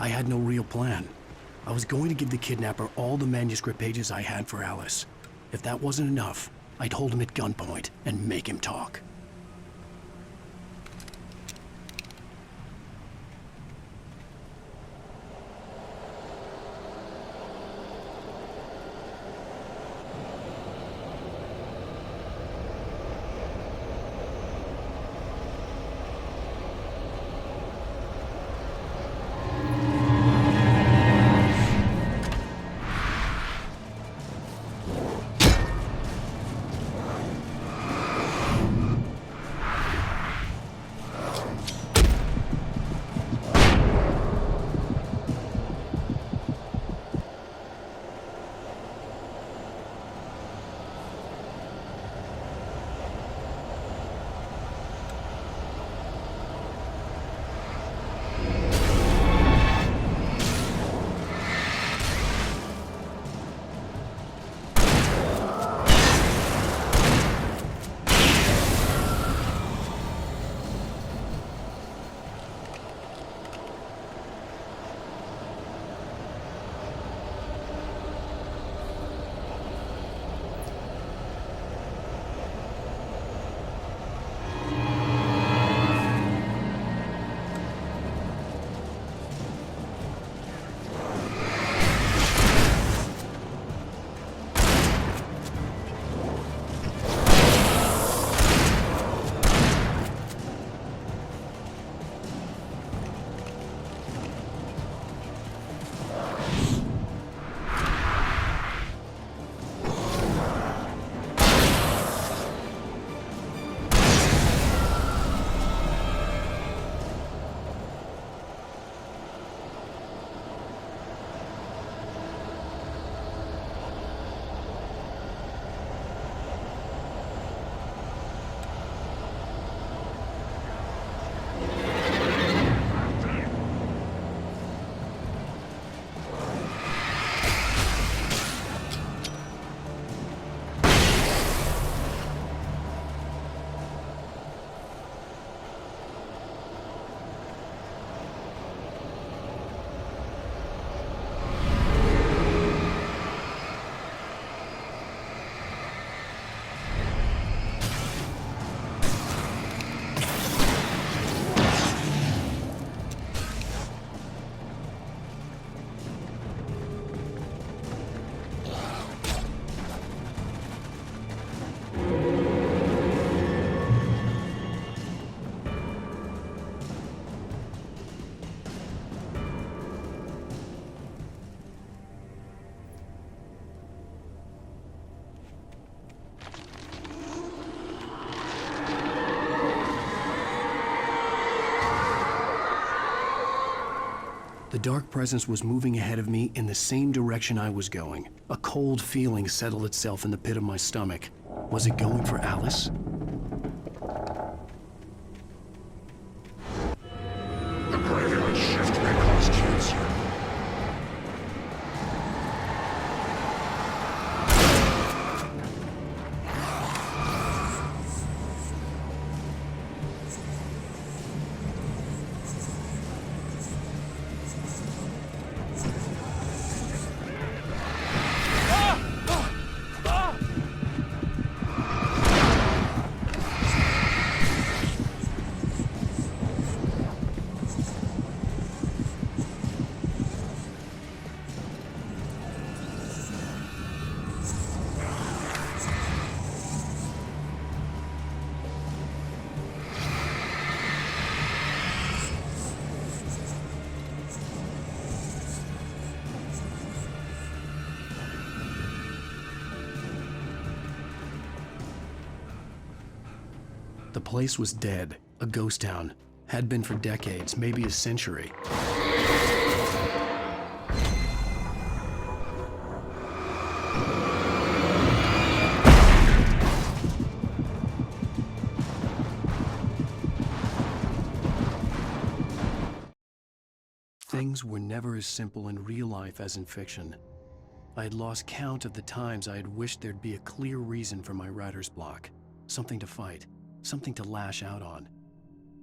I had no real plan. I was going to give the kidnapper all the manuscript pages I had for Alice. If that wasn't enough, I'd hold him at gunpoint and make him talk. The dark presence was moving ahead of me in the same direction I was going. A cold feeling settled itself in the pit of my stomach. Was it going for Alice? The graveyard shift may cause cancer. The place was dead, a ghost town. Had been for decades, maybe a century. Things were never as simple in real life as in fiction. I had lost count of the times I had wished there'd be a clear reason for my writer's block. Something to fight, something to lash out on.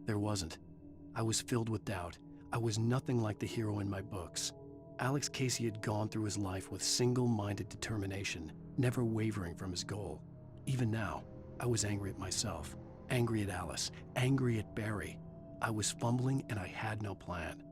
There wasn't. I was filled with doubt. I was nothing like the hero in my books. Alex Casey had gone through his life with single-minded determination, never wavering from his goal. Even now, I was angry at myself, angry at Alice, angry at Barry. I was fumbling and I had no plan.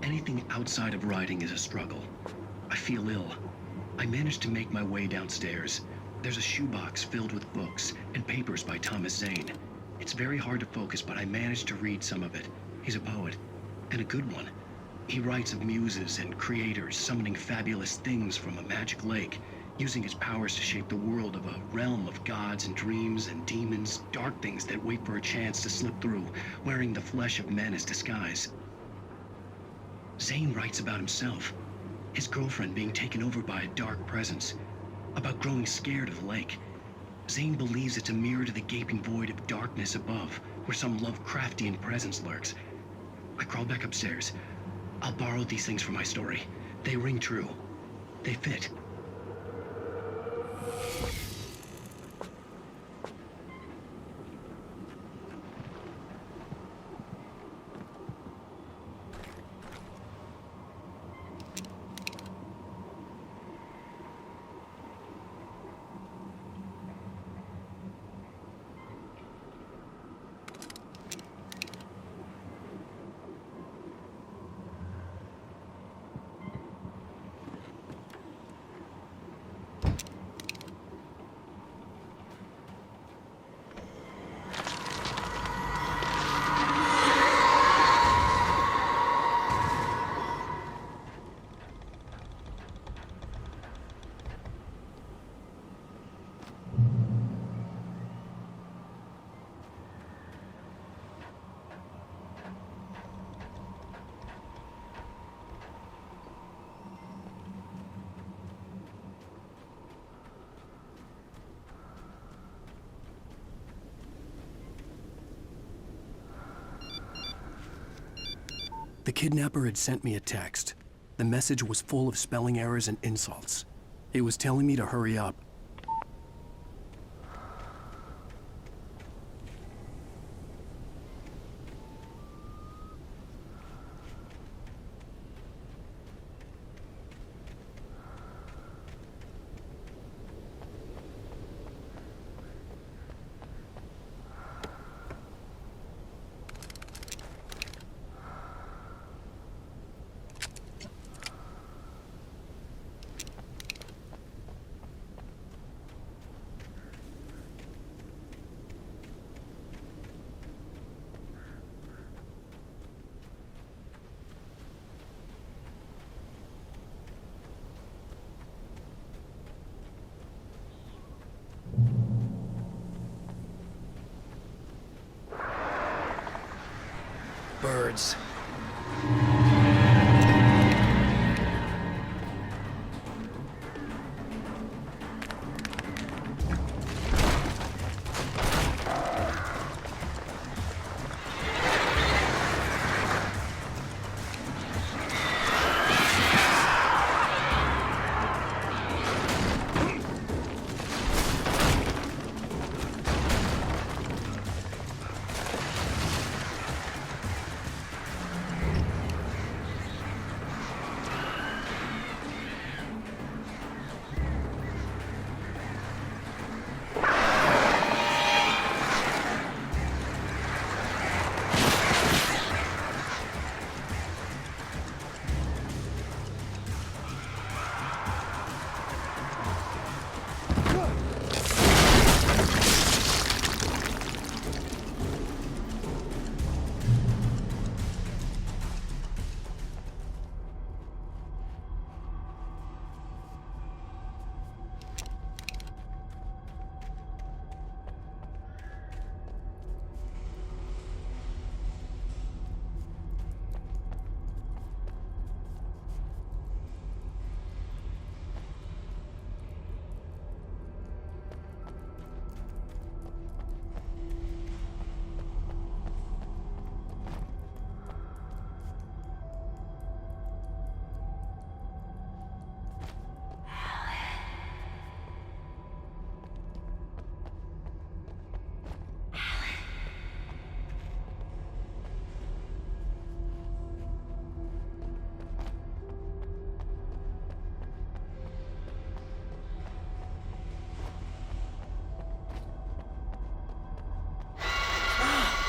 Anything outside of writing is a struggle. I feel ill. I managed to make my way downstairs. There's a shoebox filled with books and papers by Thomas Zane. It's very hard to focus, but I managed to read some of it. He's a poet, and a good one. He writes of muses and creators summoning fabulous things from a magic lake, using his powers to shape the world of a realm of gods and dreams and demons, dark things that wait for a chance to slip through, wearing the flesh of men as disguise. Zane writes about himself, his girlfriend being taken over by a dark presence, about growing scared of the lake. Zane believes it's a mirror to the gaping void of darkness above, where some Lovecraftian presence lurks. I crawl back upstairs. I'll borrow these things for my story. They ring true. They fit. The kidnapper had sent me a text. The message was full of spelling errors and insults. It was telling me to hurry up. woods.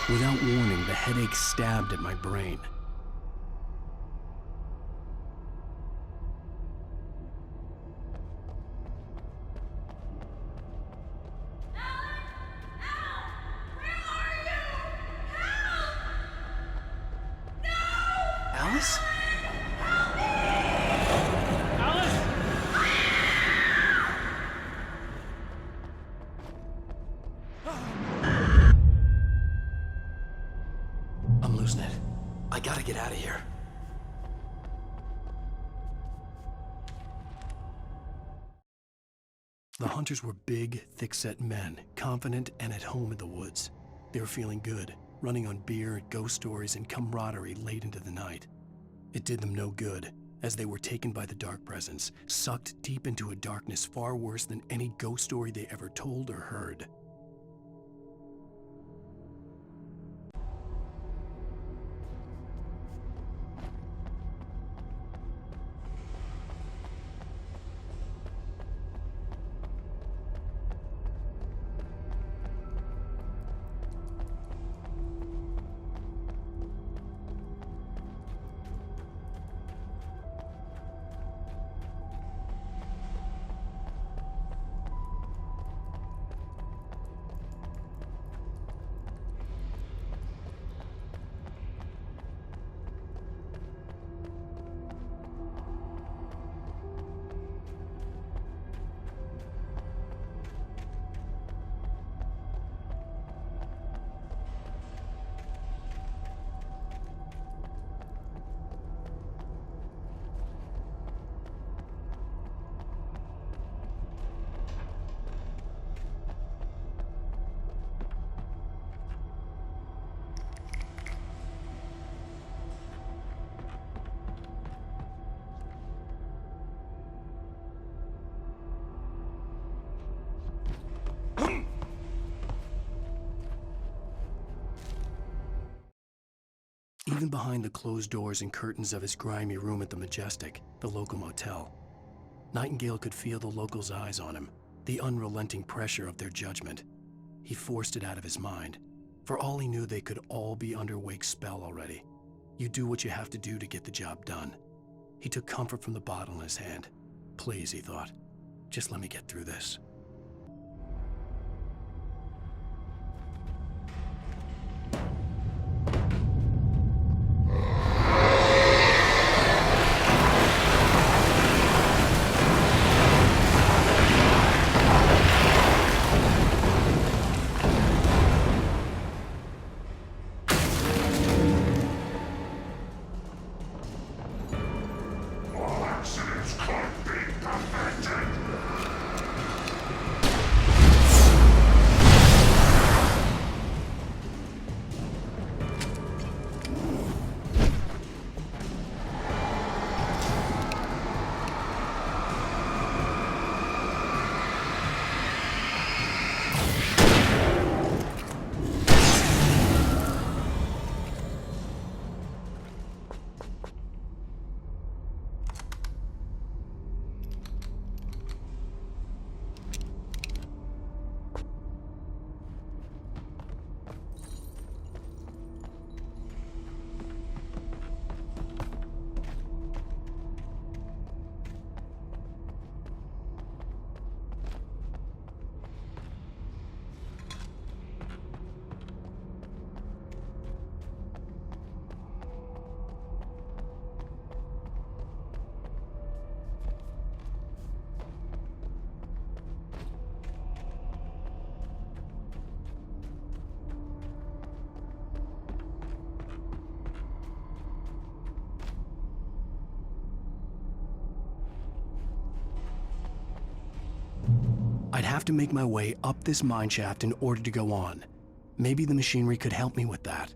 Without warning, the headache stabbed at my brain. Alice? I'm losing it. I gotta get out of here. The hunters were big, thick-set men, confident and at home in the woods. They were feeling good, running on beer, ghost stories, and camaraderie late into the night. It did them no good, as they were taken by the dark presence, sucked deep into a darkness far worse than any ghost story they ever told or heard. Even behind the closed doors and curtains of his grimy room at the Majestic, the local motel, Nightingale could feel the locals' eyes on him, the unrelenting pressure of their judgment. He forced it out of his mind. For all he knew, they could all be under Wake's spell already. You do what you have to do to get the job done. He took comfort from the bottle in his hand. Please, he thought, just let me get through this. I'd have to make my way up this mine shaft in order to go on. Maybe the machinery could help me with that.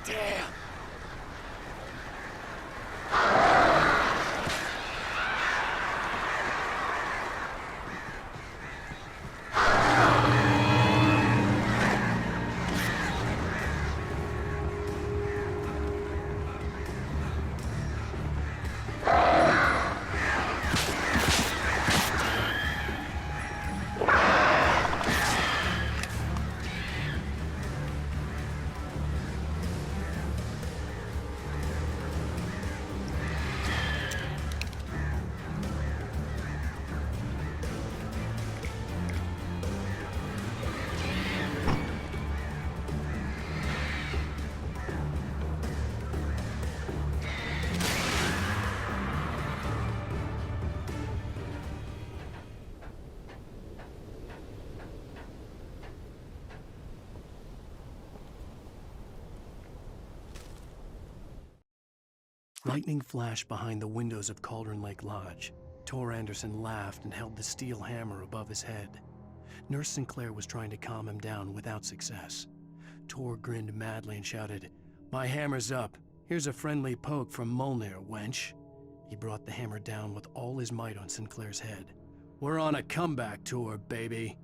Damn! Lightning flashed behind the windows of Cauldron Lake Lodge. Tor Anderson laughed and held the steel hammer above his head. Nurse Sinclair was trying to calm him down without success. Tor grinned madly and shouted, "My hammer's up. Here's a friendly poke from Molnir, wench." He brought the hammer down with all his might on Sinclair's head. "We're on a comeback tour, baby."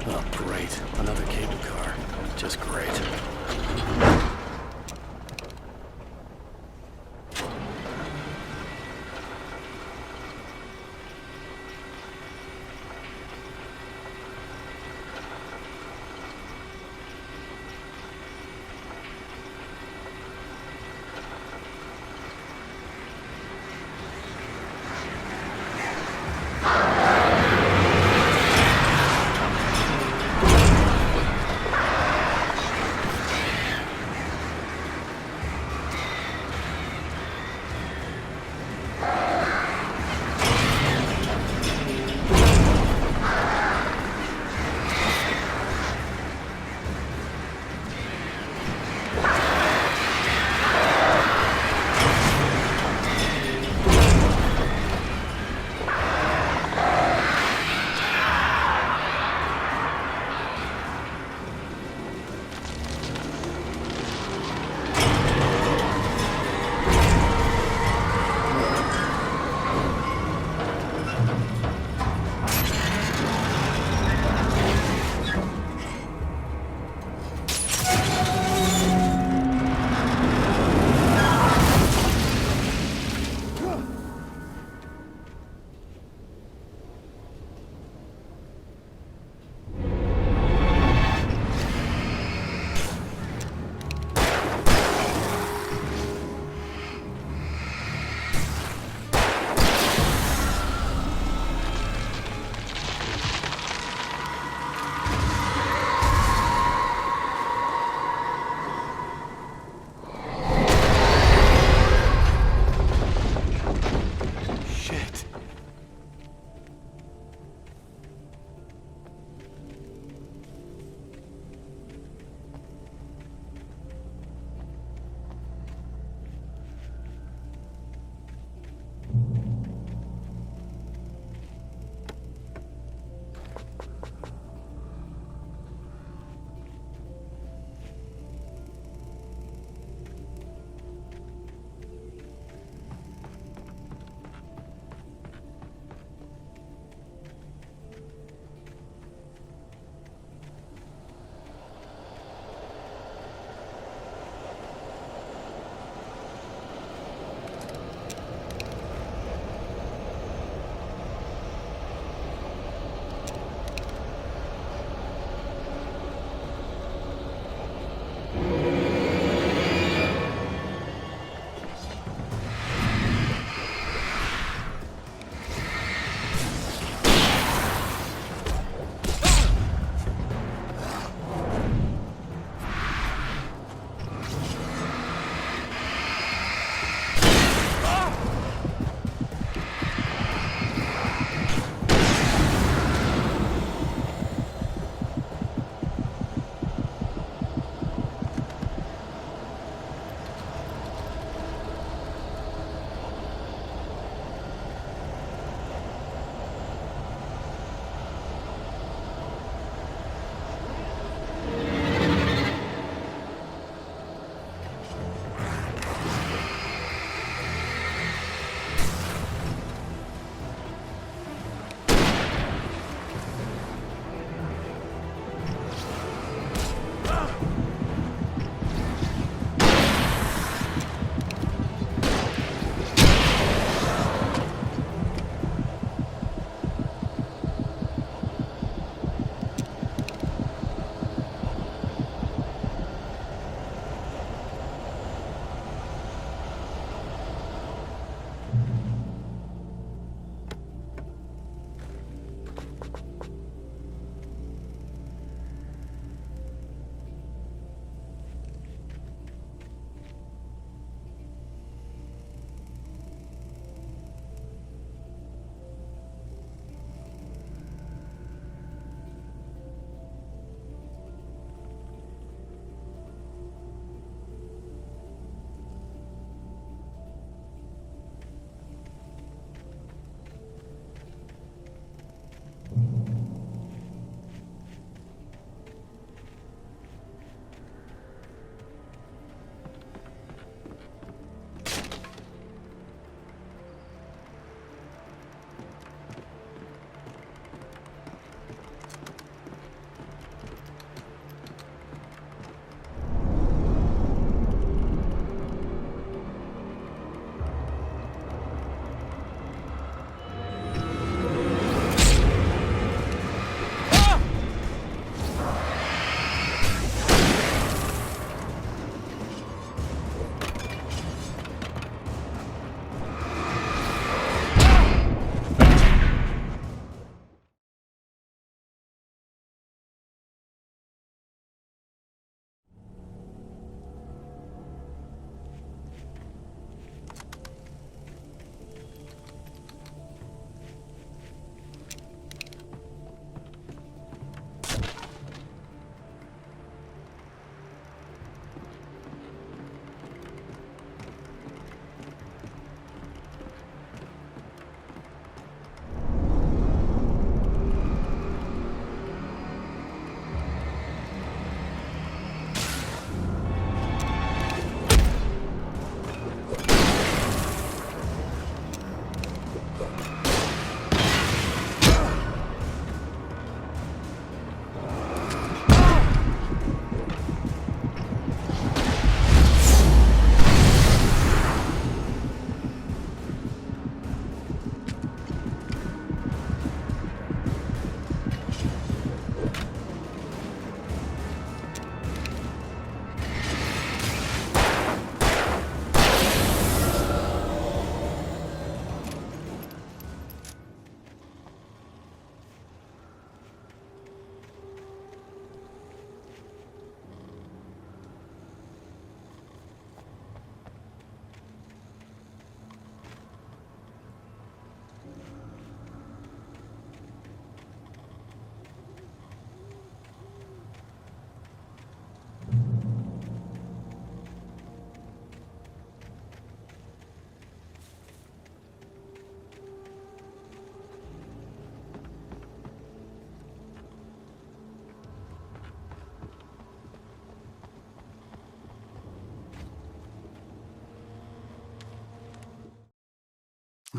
Oh, great. Another cable car. Just great.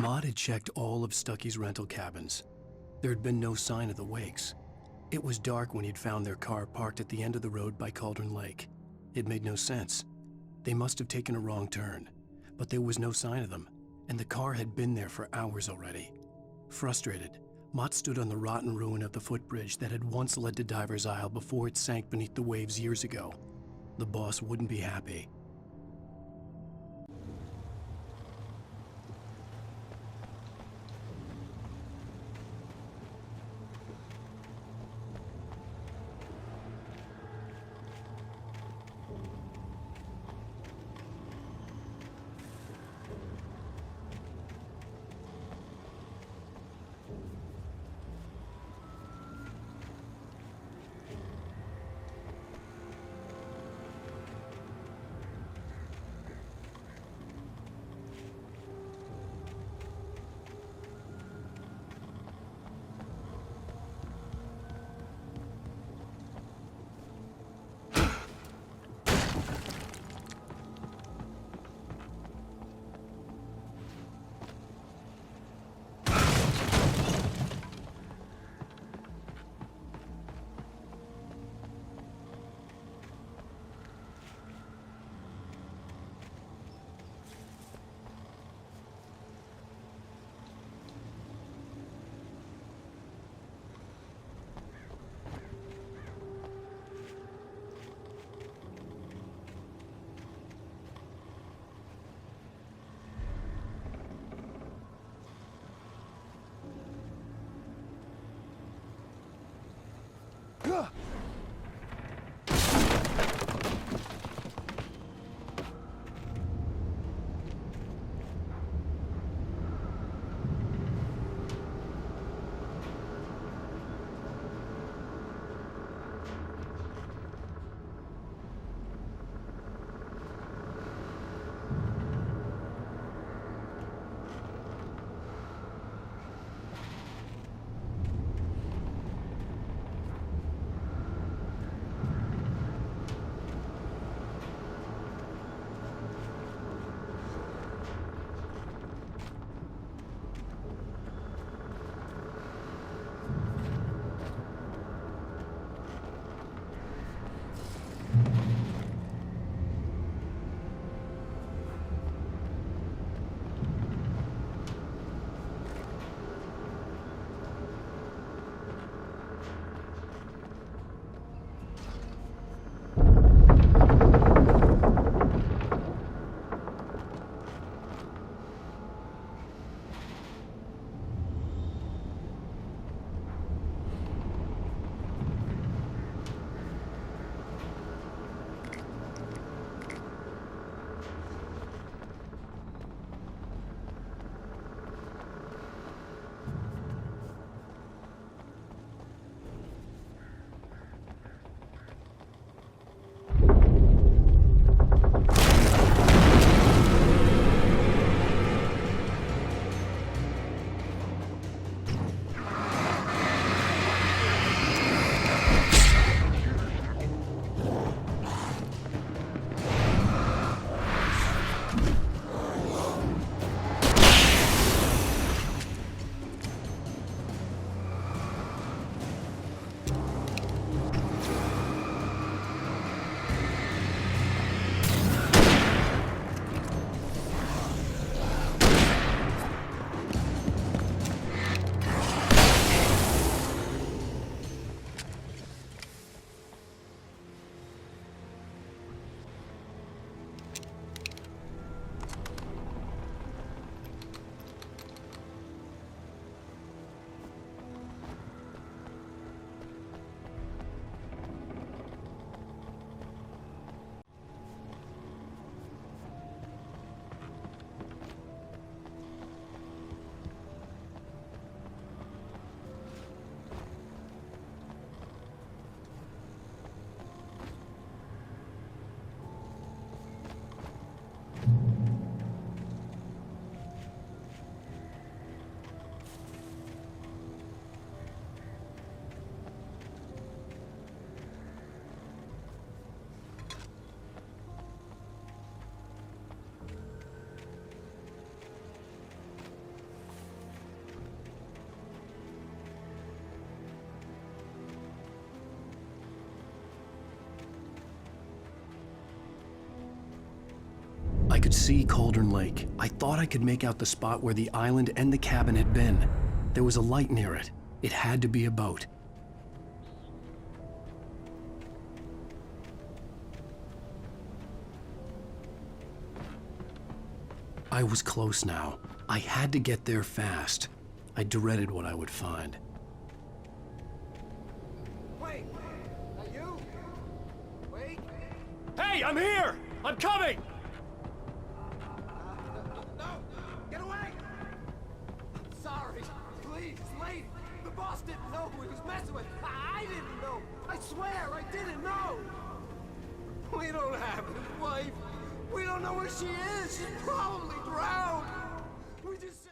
Maude had checked all of Stucky's rental cabins. There had been no sign of the Wakes. It was dark when he'd found their car parked at the end of the road by Cauldron Lake. It made no sense. They must have taken a wrong turn, but there was no sign of them, and the car had been there for hours already. Frustrated, Mott stood on the rotten ruin of the footbridge that had once led to Diver's Isle before it sank beneath the waves years ago. The boss wouldn't be happy. could see Cauldron Lake. I thought I could make out the spot where the island and the cabin had been. There was a light near it. It had to be a boat. I was close now. I had to get there fast. I dreaded what I would find. Wait! Are you? Wait! Hey, I'm here! I'm coming! No! Get away! I'm sorry. Please, lady. The boss didn't know who he was messing with. I didn't know. I swear, I didn't know. We don't have his wife. We don't know where she is. She's probably drowned. We just...